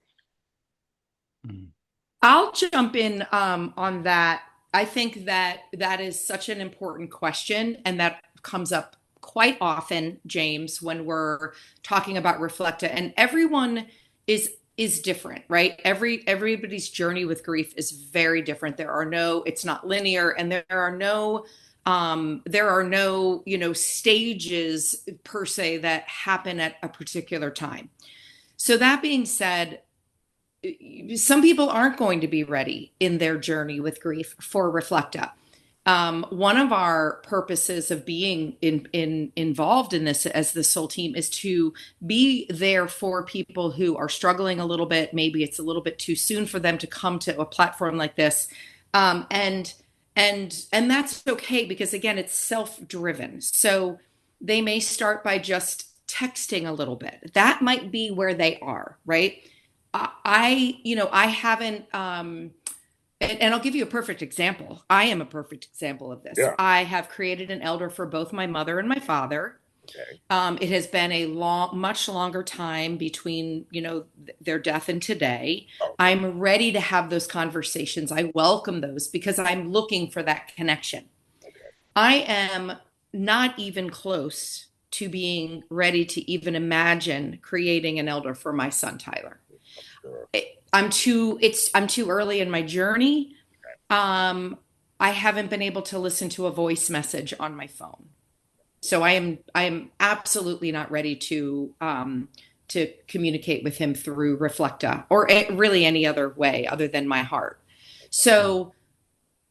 I'll jump in on that. I think that is such an important question, and that comes up quite often, James, when we're talking about Reflekta. And everyone is different, right? Everybody's journey with grief is very different. It's not linear, and there are no stages per se that happen at a particular time. So that being said, some people aren't going to be ready in their journey with grief for Reflekta. One of our purposes of being involved in this as the soul team is to be there for people who are struggling a little bit. Maybe it's a little bit too soon for them to come to a platform like this. And that's okay, because again, it's self-driven. So they may start by just texting a little bit. That might be where they are, right? I haven't And I'll give you a perfect example. I am a perfect example of this. Yeah. I have created an elder for both my mother and my father. Okay. It has been a much longer time between, their death and today. Oh, I'm ready to have those conversations. I welcome those because I'm looking for that connection. okay. I am not even close to being ready to even imagine creating an elder for my son, Tyler. Sure. I'm too early in my journey. I haven't been able to listen to a voice message on my phone. So I am absolutely not ready to communicate with him through Reflekta or really any other way other than my heart. So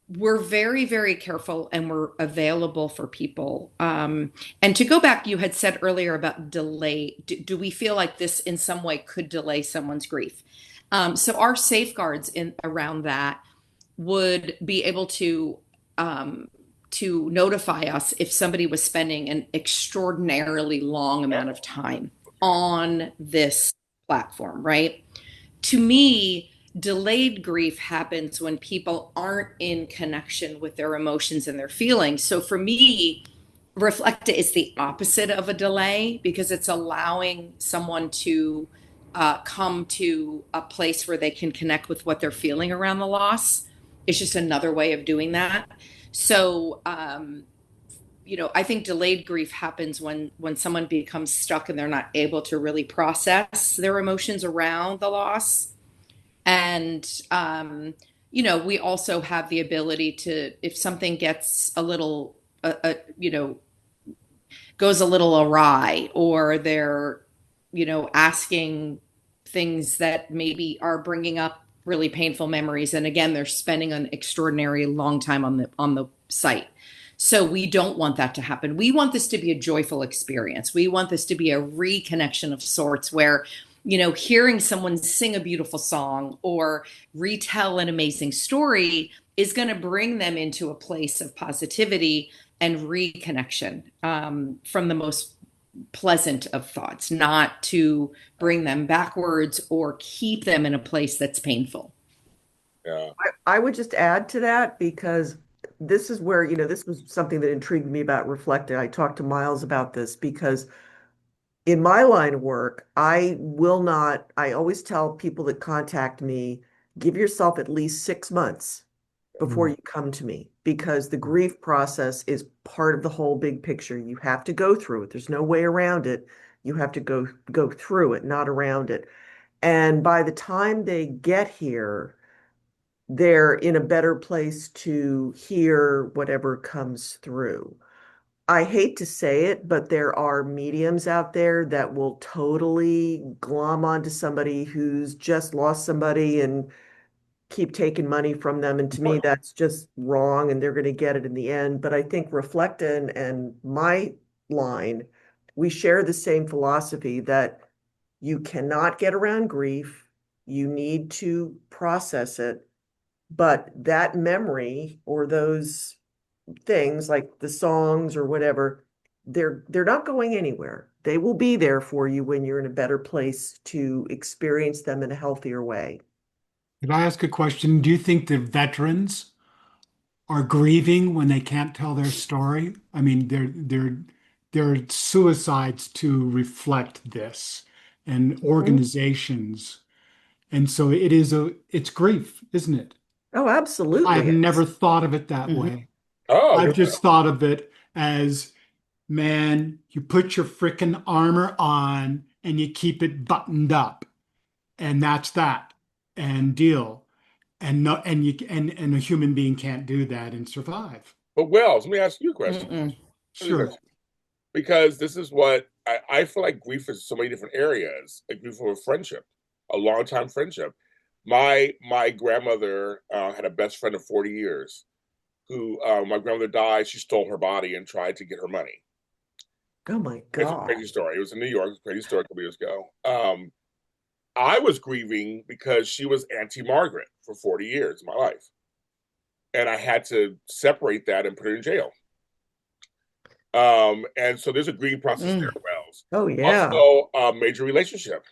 we're very, very careful and we're available for people. And to go back, you had said earlier about delay. Do we feel like this in some way could delay someone's grief? So our safeguards around that would be able to notify us if somebody was spending an extraordinarily long amount of time on this platform, right? To me, delayed grief happens when people aren't in connection with their emotions and their feelings. So for me, Reflekta is the opposite of a delay because it's allowing someone to come to a place where they can connect with what they're feeling around the loss. It's just another way of doing that. So, I think delayed grief happens when someone becomes stuck and they're not able to really process their emotions around the loss. And, we also have the ability to, if something gets a little, goes a little awry or they're, asking things that maybe are bringing up really painful memories. And again, they're spending an extraordinary long time on the site. So we don't want that to happen. We want this to be a joyful experience. We want this to be a reconnection of sorts where, hearing someone sing a beautiful song or retell an amazing story is going to bring them into a place of positivity and reconnection from the most pleasant of thoughts, not to bring them backwards or keep them in a place that's painful. Yeah. I would just add to that because this is where, this was something that intrigued me about Reflekta. I talked to Miles about this because in my line of work, I always tell people that contact me, give yourself at least 6 months before you come to me because the grief process is part of the whole big picture. You have to go through it. There's no way around it. You have to go through it, not around it. And by the time they get here, they're in a better place to hear whatever comes through. I hate to say it, but there are mediums out there that will totally glom onto somebody who's just lost somebody and keep taking money from them. And to me, that's just wrong, and they're going to get it in the end. But I think Reflekta and my line, we share the same philosophy that you cannot get around grief. You need to process it. But that memory or those things like the songs or whatever, they're not going anywhere. They will be there for you when you're in a better place to experience them in a healthier way. Could I ask a question? Do you think the veterans are grieving when they can't tell their story? I mean, there are suicides to reflect this and organizations. And so it's grief, isn't it? Oh, absolutely. I've never thought of it that way. Oh, I've just thought of it as, man, you put your frickin' armor on and you keep it buttoned up. And that's that. And deal. And no, and a human being can't do that and survive. but Wells, let me ask you a question. Sure. Because this is what I feel like grief is so many different areas. Like grief for a friendship, a long time friendship. My grandmother had a best friend of 40 years who my grandmother died. She stole her body and tried to get her money. Oh my It's a God. crazy story. It was in New York. It's a crazy story a couple years ago. I was grieving because she was Auntie Margaret for 40 years of my life. And I had to separate that and put her in jail. And so there's a grieving process there, Wells. Oh yeah. Also, a major relationship.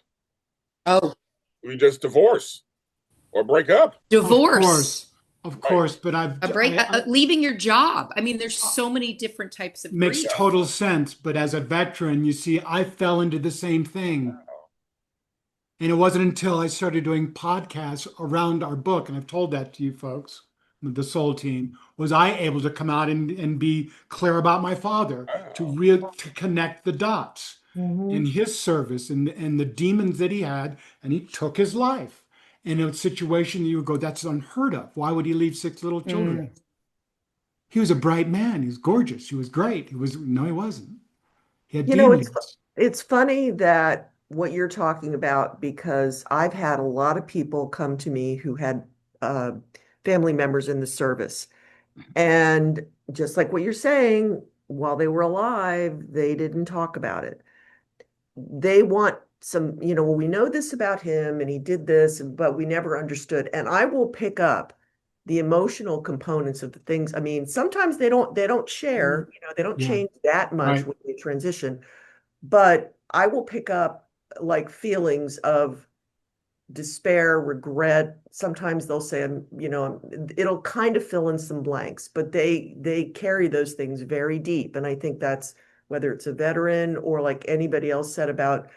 Oh, We just divorce or break up. Of divorce. course. Of Right. course, but A break, leaving your job. I mean, there's so many different types of makes grief. total sense. But as a veteran, you see, I fell into the same thing. And it wasn't until I started doing podcasts around our book, and I've told that to you folks, the Soul team, was I able to come out and be clear about my father, Wow. to connect the dots in Mhm. his service and the demons that he had, and he took his life. In a situation you would go, that's unheard of. Why would he leave 6 little children? He was a bright man. He was gorgeous. He was great. No, he wasn't. He had You know, it's demons. it's funny that what you're talking about because I've had a lot of people come to me who had uh, family members in the service, and just like what you're saying, while they were alive, they didn't talk about it. They want some, well, we know this about him and he did this, but we never understood. And I will pick up the emotional components of the things. I mean, sometimes they don't share, they don't Yeah, change that much right. when they transition, but I will pick up like feelings of despair, regret. Sometimes they'll say, it'll kind of fill in some blanks, but they carry those things very deep. And I think that's whether it's a veteran or like anybody else said about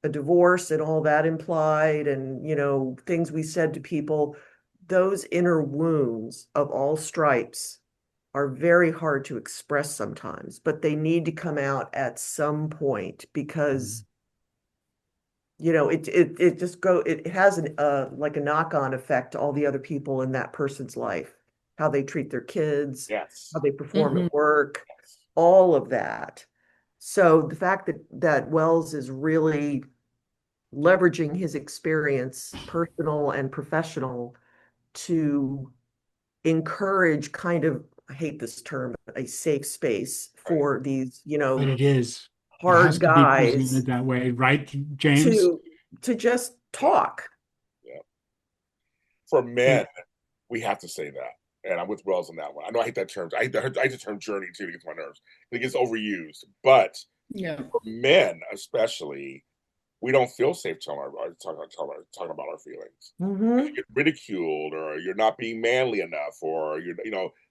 a divorce and all that implied, and things we said to people, those inner wounds of all stripes are very hard to express sometimes, but they need to come out at some point because it just it has like a knock-on effect to all the other people in that person's life, how they treat their kids, Yes. how they perform Mhm. at work, all of that. So the fact that Wells is really leveraging his experience, personal and professional, to encourage kind of, I hate this term, a safe space Right. for these, But it is. It has hard to be guys presented that way, right, James? to just Yeah. talk. Yeah. For men, It, we have to say that. And I'm with Wells on that one. I know I hate that term. I hate the term journey too. It gets my nerves. It gets overused. But Yeah. for men, especially, we don't feel safe talking about our feelings. You Mhm. get ridiculed, or you're not being manly enough, or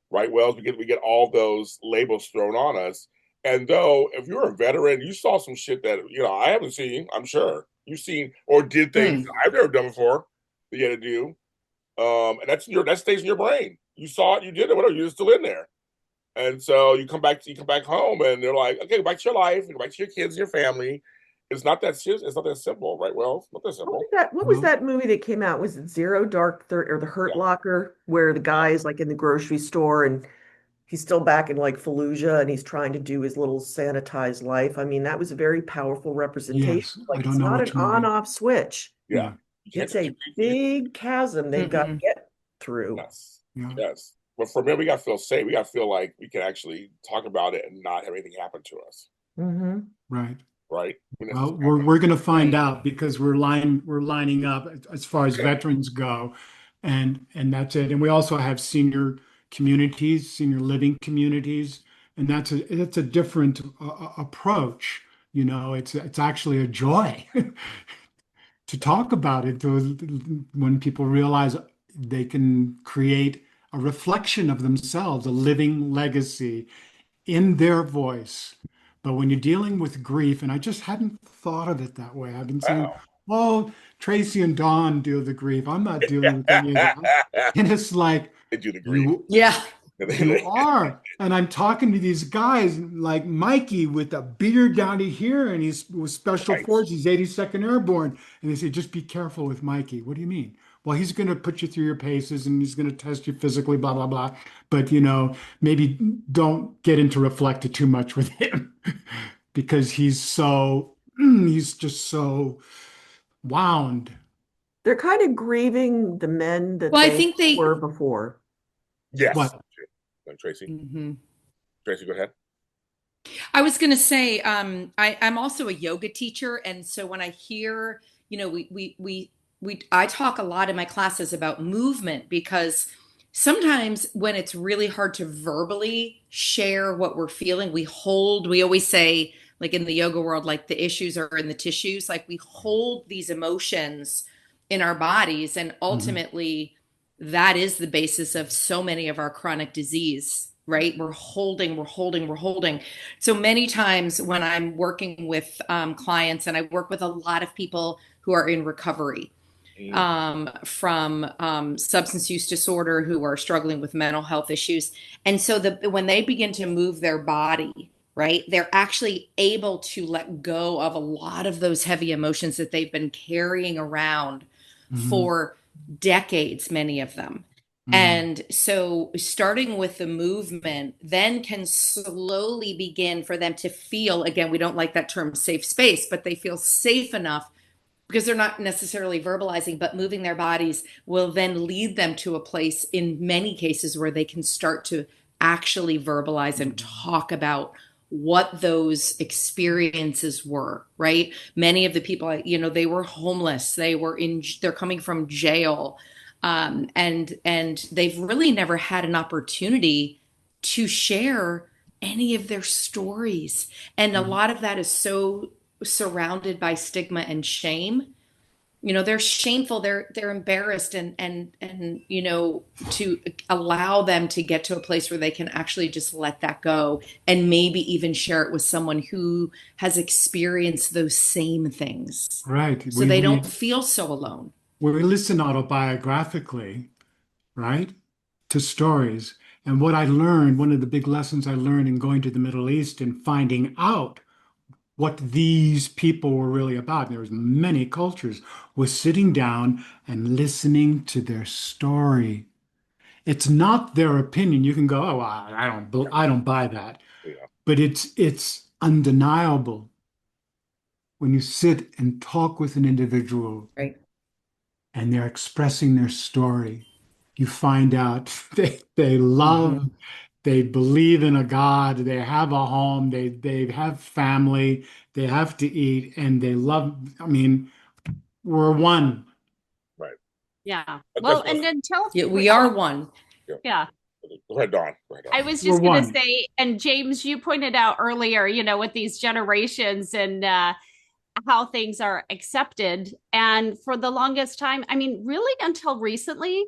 right, Wells. We get all those labels thrown on us. And though, if you're a veteran, you saw some shit that I haven't seen. I'm sure you've seen or did things Mm. I've never done before that you had to do. And that stays in your brain. You saw it, you did it, whatever. You're still in there, and so you come back home, and they're like, okay, go back to your life, go back to your kids, your family. It's not that serious. It's not that simple, right? Well, it's not that What was simple. that? What was well, that movie that came out? Was it Zero Dark Thirty or The Hurt Yeah, Locker, where the guy is like in the grocery store and he's still back in like Fallujah and he's trying to do his little sanitized life? I mean, that was a very powerful representation. yes, I Like don't it's know not an which movie. on-off switch. yeah. Yeah, You can't It's just a big chasm they've got to Mhm. get through. yes, yeah, yes. But for me, we got to feel safe. We got to feel like we can actually talk about it and not have anything happen to us, Hmm. right. right? Well, we're going to find Right. out because we're lining up as far as veterans go, and that's it. And we also have senior communities, senior living communities, and it's a different approach. It's actually a joy to talk about it when people realize they can create a reflection of themselves, a living legacy in their voice. But when you're dealing with grief, and I just hadn't thought of it that way, I've been saying, Wow. oh, Tracy and Dawn deal with the grief. I'm not dealing with any of that. And it's like, They do the grief. you Yeah. you are. And I'm talking to these guys like Mikey with a beard down to here, and he's with Special Right. Forces, he's 82nd Airborne. And they say, just be careful with Mikey. What do you mean? Well, he's going to put you through your paces and he's going to test you physically, blah, blah, blah. But, maybe don't get into Reflekta too much with him because he's just so wound. They're kind of grieving the men that Well, I they think they. were before. Yes. What? Tracy. Mhm. Tracy, go ahead. I was going to say, I'm also a yoga teacher, and so when I hear, I talk a lot in my classes about movement because sometimes when it's really hard to verbally share what we're feeling, we hold. We always say, like in the yoga world, like the issues are in the tissues. Like we hold these emotions in our bodies, and Mhm. ultimately that is the basis of so many of our chronic disease, right? We're holding. So many times when I'm working with clients, and I work with a lot of people who are in recovery from substance use disorder, who are struggling with mental health issues. And so when they begin to move their body, right, they're actually able to let go of a lot of those heavy emotions that they've been carrying around for decades, many of them. And so starting with the movement then can slowly begin for them to feel, again, we don't like that term safe space, but they feel safe enough because they're not necessarily verbalizing, but moving their bodies will then lead them to a place in many cases where they can start to actually verbalize and talk about what those experiences were, right? Many of the people, you know, they were homeless, they're coming from jail, and they've really never had an opportunity to share any of their stories. And a lot of that is so surrounded by stigma and shame. You know, they're shameful, they're embarrassed, and you know, to allow them to get to a place where they can actually just let that go and maybe even share it with someone who has experienced those same things, Right. so they don't feel so alone. We listen autobiographically, right, to stories. And what I learned, one of the big lessons I learned in going to the Middle East and finding out what these people were really about, and there was many cultures, was sitting down and listening to their story. It's not their opinion. You can go, oh, I don't buy that. Yeah. But it's undeniable when you sit and talk with an individual Right. and they're expressing their story. You find out they love, they believe in a God, they have a home, they have family, they have to eat, and they love. I mean, we're one. Right. Yeah. But Well, that's and until Yeah, we are one. yeah. Go ahead, Dawn. Go ahead, Dawn. I was We're just going to one. say, and James, you pointed out earlier, you know, with these generations and how things are accepted. And for the longest time, I mean, really until recently,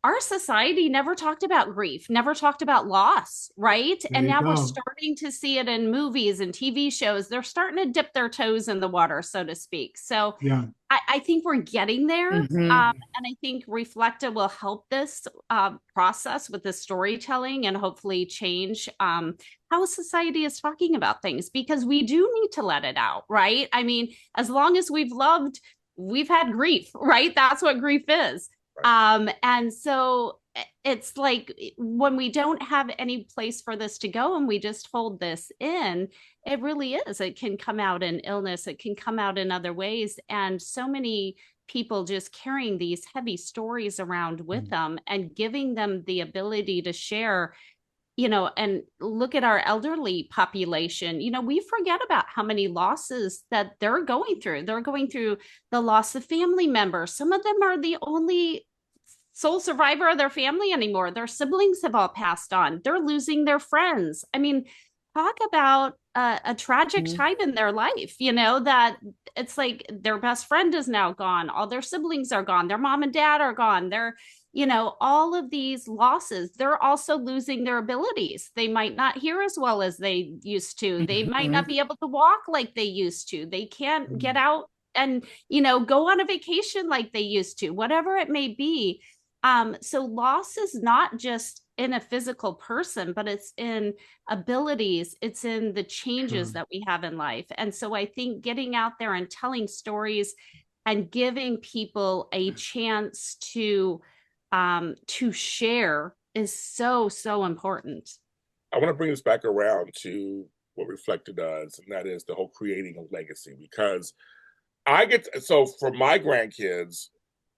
our society never talked about grief, never talked about loss, right? There And you now we're go. starting to see it in movies and TV shows. They're starting to dip their toes in the water, so to speak. So Yeah. I think we're getting there. And I think Reflekta will help this process with the storytelling and hopefully change how society is talking about things, because we do need to let it out, right? I mean, as long as we've loved, we've had grief, right? That's what grief is. And so it's like when we don't have any place for this to go and we just hold this in, it really is. It can come out in illness, it can come out in other ways. And so many people just carrying these heavy stories around with them and giving them the ability to share, you know, and look at our elderly population. You know, we forget about how many losses that they're going through. They're going through the loss of family members. Some of them are the only sole survivor of their family anymore. Their siblings have all passed on. They're losing their friends. I mean, talk about a tragic time in their life, you know, that it's like their best friend is now gone. All their siblings are gone. Their mom and dad are gone. They're, you know, all of these losses. They're also losing their abilities. They might not hear as well as they used to. They might not be able to walk like they used to. They can't get out and, you know, go on a vacation like they used to, whatever it may be. So loss is not just in a physical person, but it's in abilities, it's in the changes that we have in life. And so I think getting out there and telling stories and giving people a chance to share is so, so important. I want to bring this back around to what Reflekta does, and that is the whole creating a legacy. Because so for my grandkids,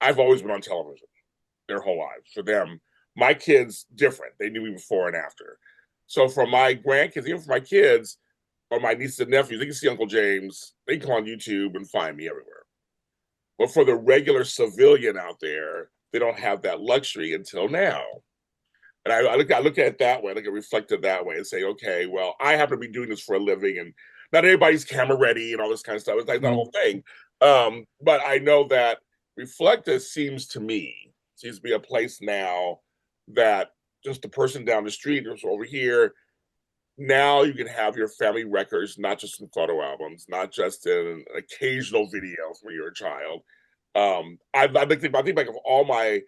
I've always been on television their whole lives. For them, my kids, different. They knew me before and after. So for my grandkids, even for my kids or my nieces and nephews, they can see Uncle James. They can go on YouTube and find me everywhere. But for the regular civilian out there, they don't have that luxury until now. And I look at it that way, I look at Reflekta that way and say, okay, well, I happen to be doing this for a living and not everybody's camera ready and all this kind of stuff. It's like the whole thing. But I know that Reflekta seems to me seems to be a place now that just the person down the street or over here, now you can have your family records, not just in photo albums, not just in occasional videos when you're a child. I think like of all my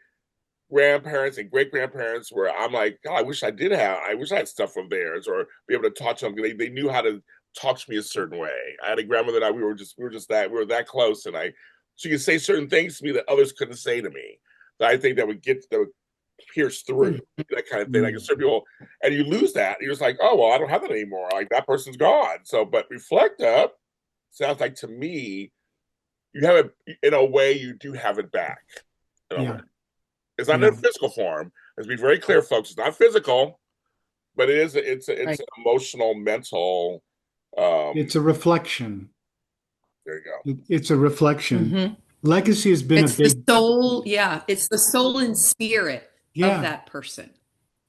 grandparents and great grandparents where I'm like, God, I wish I had stuff from theirs or be able to talk to them. They knew how to talk to me a certain way. I had a grandmother that we were that close, and she could say certain things to me that others couldn't say to me. That I think that would pierce through that kind of thing. Like certain people, and you lose that. You're just like, oh well, I don't have that anymore. Like that person's gone. So, but Reflekta sounds like to me, you have it in a way. You do have it back. It's not in a physical form. Let's be very clear, folks. It's not physical, but it is. It's an emotional, mental. It's a reflection. There you go. It's a reflection. Legacy has been the soul. Yeah, it's the soul and spirit of that person.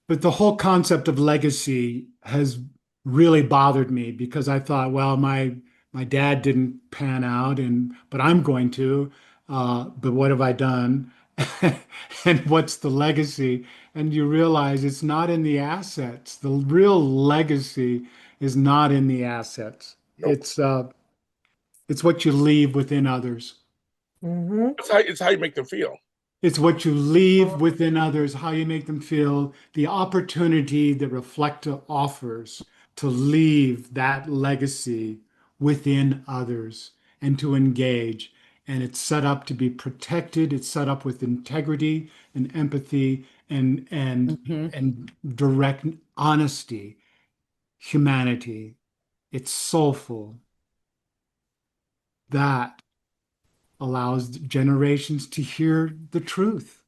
But the whole concept of legacy has really bothered me because I thought, well, my dad didn't pan out, but I'm going to. But what have I done? And what's the legacy? And you realize it's not in the assets. The real legacy is not in the assets. Nope. It's what you leave within others. It's how you make them feel. It's what you leave within others, how you make them feel, the opportunity that Reflekta offers to leave that legacy within others and to engage. And it's set up to be protected. It's set up with integrity and empathy and direct honesty, humanity. It's soulful. That allows generations to hear the truth,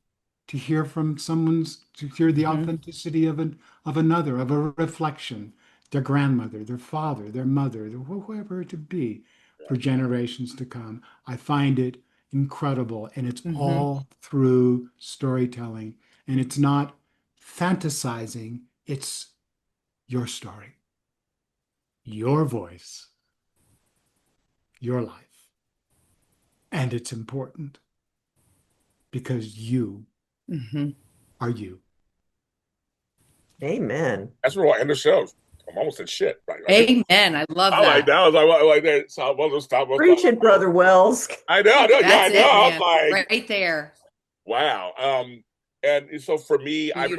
to hear from to hear the authenticity of another, of a reflection, their grandmother, their father, their mother, whoever it to be, for generations to come. I find it incredible, and it's all through storytelling, and it's not fantasizing. It's your story, your voice, your life. And it's important because you are you. Amen. That's where we'll end the show. I'm almost at shit. Right? Amen. I love that. Like that. I was like that. So we'll just stop. Preach it, Brother Wells. I know. I know. I know. I was like, right there. Wow. And so for me, I've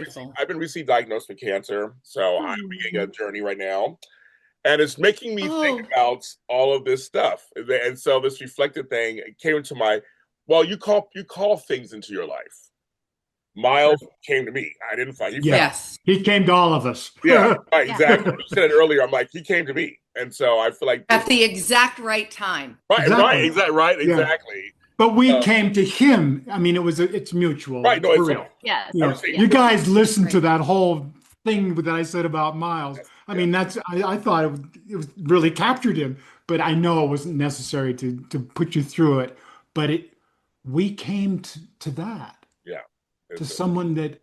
been recently diagnosed with cancer. So I'm beginning a journey right now. And it's making me think about all of this stuff. And so this Reflekta thing came into you call things into your life. Miles came to me. I didn't find him. Yes. He came to all of us. Yeah, right, exactly. You said it earlier. I'm like, he came to me. And so I feel like at the exact right time. Right, exactly. Exactly. But we came to him. I mean, it's mutual. Right, no, it's real. Yes. You guys listened to that whole thing that I said about Miles. I mean, I thought it was really captured him, but I know it wasn't necessary to put you through it. But we came to that. Yeah. To someone that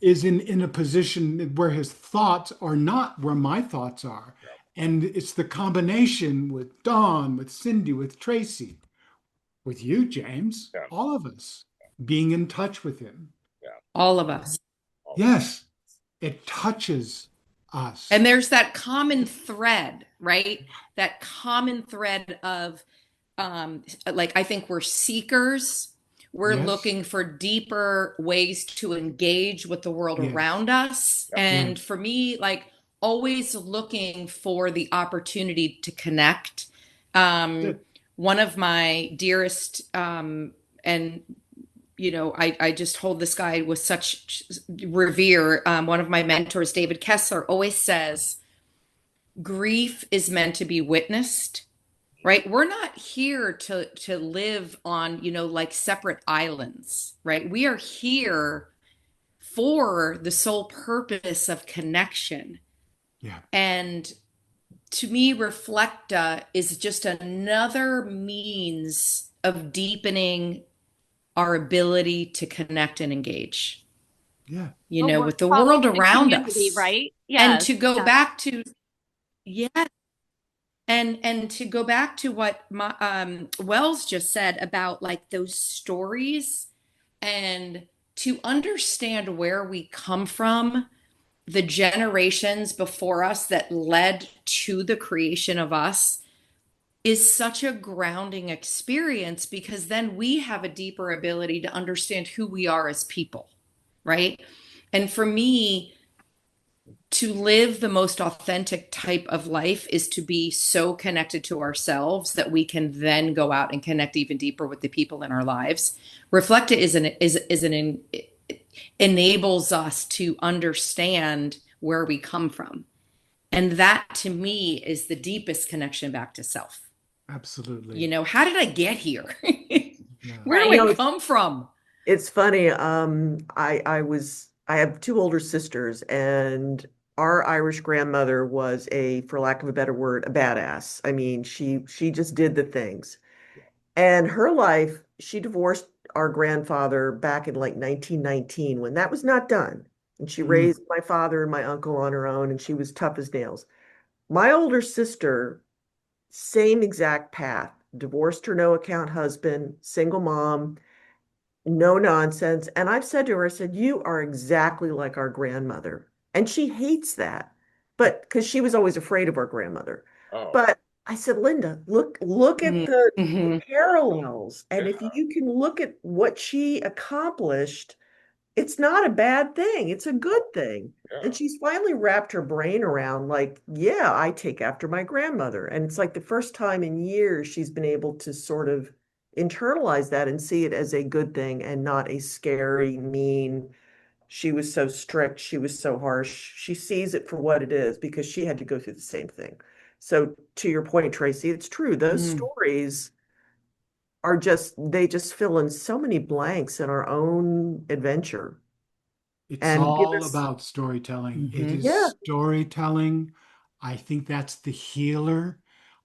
is in a position where his thoughts are not where my thoughts are. Yeah. And it's the combination with Dawn, with Cindy, with Traci, with you, James, all of us being in touch with him. Yeah. All of us. Yes. It touches us. And there's that common thread, right? That common thread of I think we're seekers. We're looking for deeper ways to engage with the world around us. Yep. And for me, always looking for the opportunity to connect. One of my dearest, and I just hold this guy with such revere. One of my mentors, David Kessler, always says, grief is meant to be witnessed. Right. We're not here to live on, separate islands. Right. We are here for the sole purpose of connection. Yeah. And to me, Reflekta is just another means of deepening our ability to connect and engage. Yeah. With the world around us. Right. Yeah. And to go back to, And to go back to what Wells just said about those stories And to understand where we come from, the generations before us that led to the creation of us, is such a grounding experience, because then we have a deeper ability to understand who we are as people, right? And for me, to live the most authentic type of life is to be so connected to ourselves that we can then go out and connect even deeper with the people in our lives. Reflecta enables us to understand where we come from. And that to me is the deepest connection back to self. Absolutely. You know, how did I get here? Yeah. Where do You know, I come from? it's funny. I have two older sisters, and our Irish grandmother was for lack of a better word, a badass. I mean, she just did the things. And her life, she divorced our grandfather back in like 1919 when that was not done. And she Mm. raised my father and my uncle on her own, and she was tough as nails. My older sister, same exact path, divorced her no account husband, single mom, no nonsense. And I've said to her, I said, you are exactly like our grandmother. And she hates that, but because she was always afraid of our grandmother. Oh, But I said, Linda, look at the Mm-hmm. parallels. And yeah, if you can look at what she accomplished, it's not a bad thing. It's a good thing. yeah. And she's finally wrapped her brain around, like, yeah, I take after my grandmother. And it's like the first time in years she's been able to sort of internalize that and see it as a good thing and not a scary, mean, she was so strict, she was so harsh. She sees it for what it is because she had to go through the same thing. So to your point, Tracy, it's true. Those Mm. stories they just fill in so many blanks in our own adventure It's and give all us, about storytelling. It Mm-hmm. is yeah, storytelling. I think that's the healer.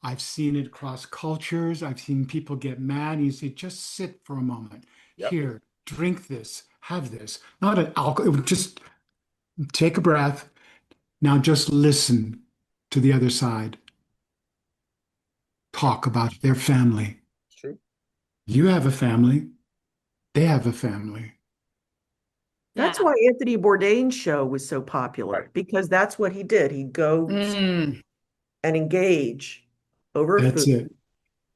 I've seen it across cultures. I've seen people get mad and you say, just sit for a moment. Yep. Here, drink this, have this. Not an alcohol, just take a breath. Now just listen to the other side. Talk about their family. It's true. You have a family. They have a family. that's Yeah. why Anthony Bourdain's show was so popular Right. because that's what he did. He'd go Mm. and engage over That's food it.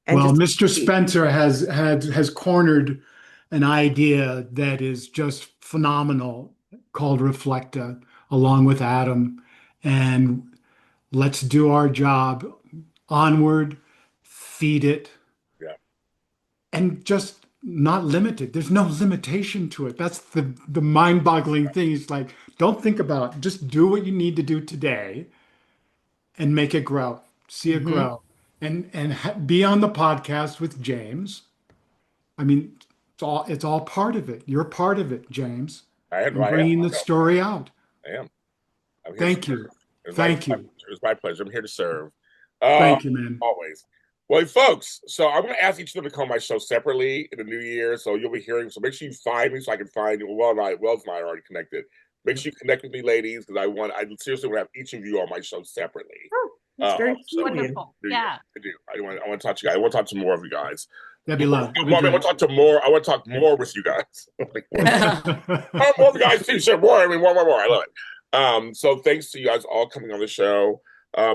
and Well, just Mr. eat. Spencer has cornered an idea that is just phenomenal called Reflekta, along with Adam. And let's do our job onward, feed it, Yeah. and just not limit it. There's no limitation to it. That's the mind-boggling thing. It's like, don't think about it. Just do what you need to do today and make it grow. See it Mm-hmm. grow. Be on the podcast with James. I mean, it's all part of it. You're part of it, James, I am. and I am. bringing the story out. I am. I'm here to Thank serve. you. Thank you. It's my pleasure. I'm here to serve. Thank you, man. Always. Well, folks, so I'm going to ask each of them to come on my show separately in the new year. So you'll be hearing. So make sure you find me so I can find you. Wells and I are already connected. Make sure you connect with me, ladies, because I seriously want to have each of you on my show separately. Oh, that's very sweet of you. Wonderful. Yeah. I do. I want to talk to you guys. I want to talk to more of you guys. That'd be love. That'd be I want to talk to more. I want to talk more with you guys. More of you guys too. Sure, more. I mean, more. I love it. So thanks to you guys all coming on the show.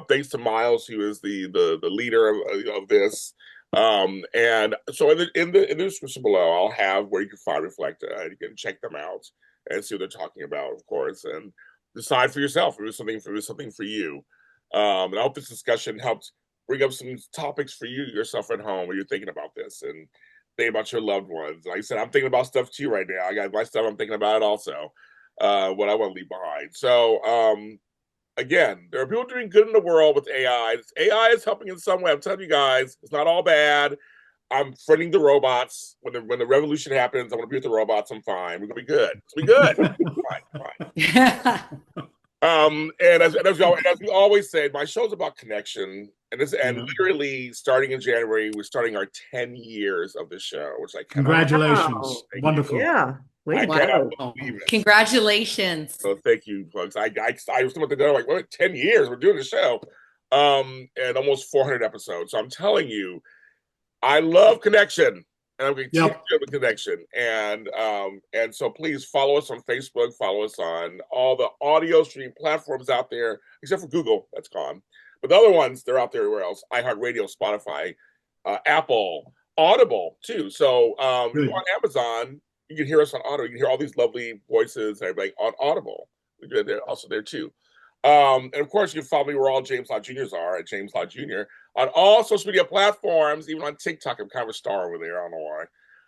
Thanks to Miles, who is the leader of this. And so in the description below, I'll have where you can find Reflekta, and you can check them out and see what they're talking about, of course, and decide for yourself if it was something for you. And I hope this discussion helped bring up some topics for you yourself at home when you're thinking about this and think about your loved ones. Like I said, I'm thinking about stuff too right now. I got my stuff I'm thinking about also, what I want to leave behind. So again, there are people doing good in the world with AI. AI is helping in some way. I'm telling you guys, it's not all bad. I'm friending the robots. When the revolution happens, I want to be with the robots. I'm fine. We're gonna be good. It's gonna be good. Fine. As we always say, my show's about connection, and literally starting in January, we're starting our 10 years of the show, which I cannot. Congratulations. Wow. Wonderful. Yeah. Way I to cannot go. believe it. Congratulations. So thank you, folks. I was about to go like, what, 10 years we're doing the show, and almost 400 episodes. So I'm telling you, I love connection, and I'm going to Yep. keep the connection. And so please follow us on Facebook, follow us on all the audio streaming platforms out there, except for Google, that's gone. But the other ones, they're out there everywhere else. iHeartRadio, Spotify, Apple, Audible too. So if you go on Amazon, you can hear us on Audible. You can hear all these lovely voices and everything on Audible. They're also there too. And of course, you can follow me where all James Lott Jr.'s are at James Lott Jr. on all social media platforms, even on TikTok. I'm kind of a star over there. I don't know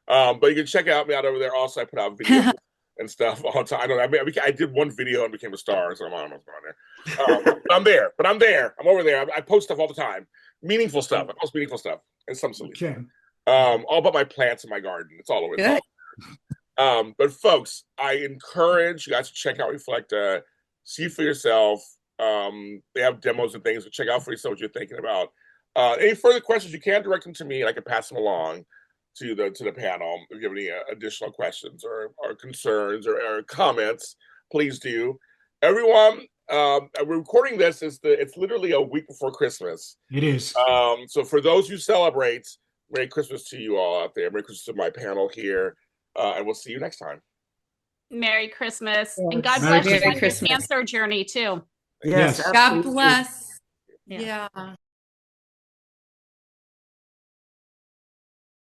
why. But you can check out me out over there. Also, I put out videos and stuff all the time. I did one video and became a star, so I'm almost on there. I'm there. I'm over there. I post stuff all the time. Meaningful stuff. I post meaningful stuff. And some silly stuff. All about my plants in my garden. It's all over. It's all but folks, I encourage you guys to check out Reflekta. See for yourself. They have demos and things, so check out for yourself what you're thinking about. Any further questions, you can direct them to me, and I can pass them along to the panel. If you have any additional questions or concerns or comments, please do. Everyone, we're recording this. It's literally a week before Christmas. It is. So for those who celebrate, Merry Christmas to you all out there. Merry Christmas to my panel here, and we'll see you next time. Merry Christmas. And God Merry bless you on your Christmas. cancer journey too. Yes, Yes. God absolutely. bless. Yeah. Yeah.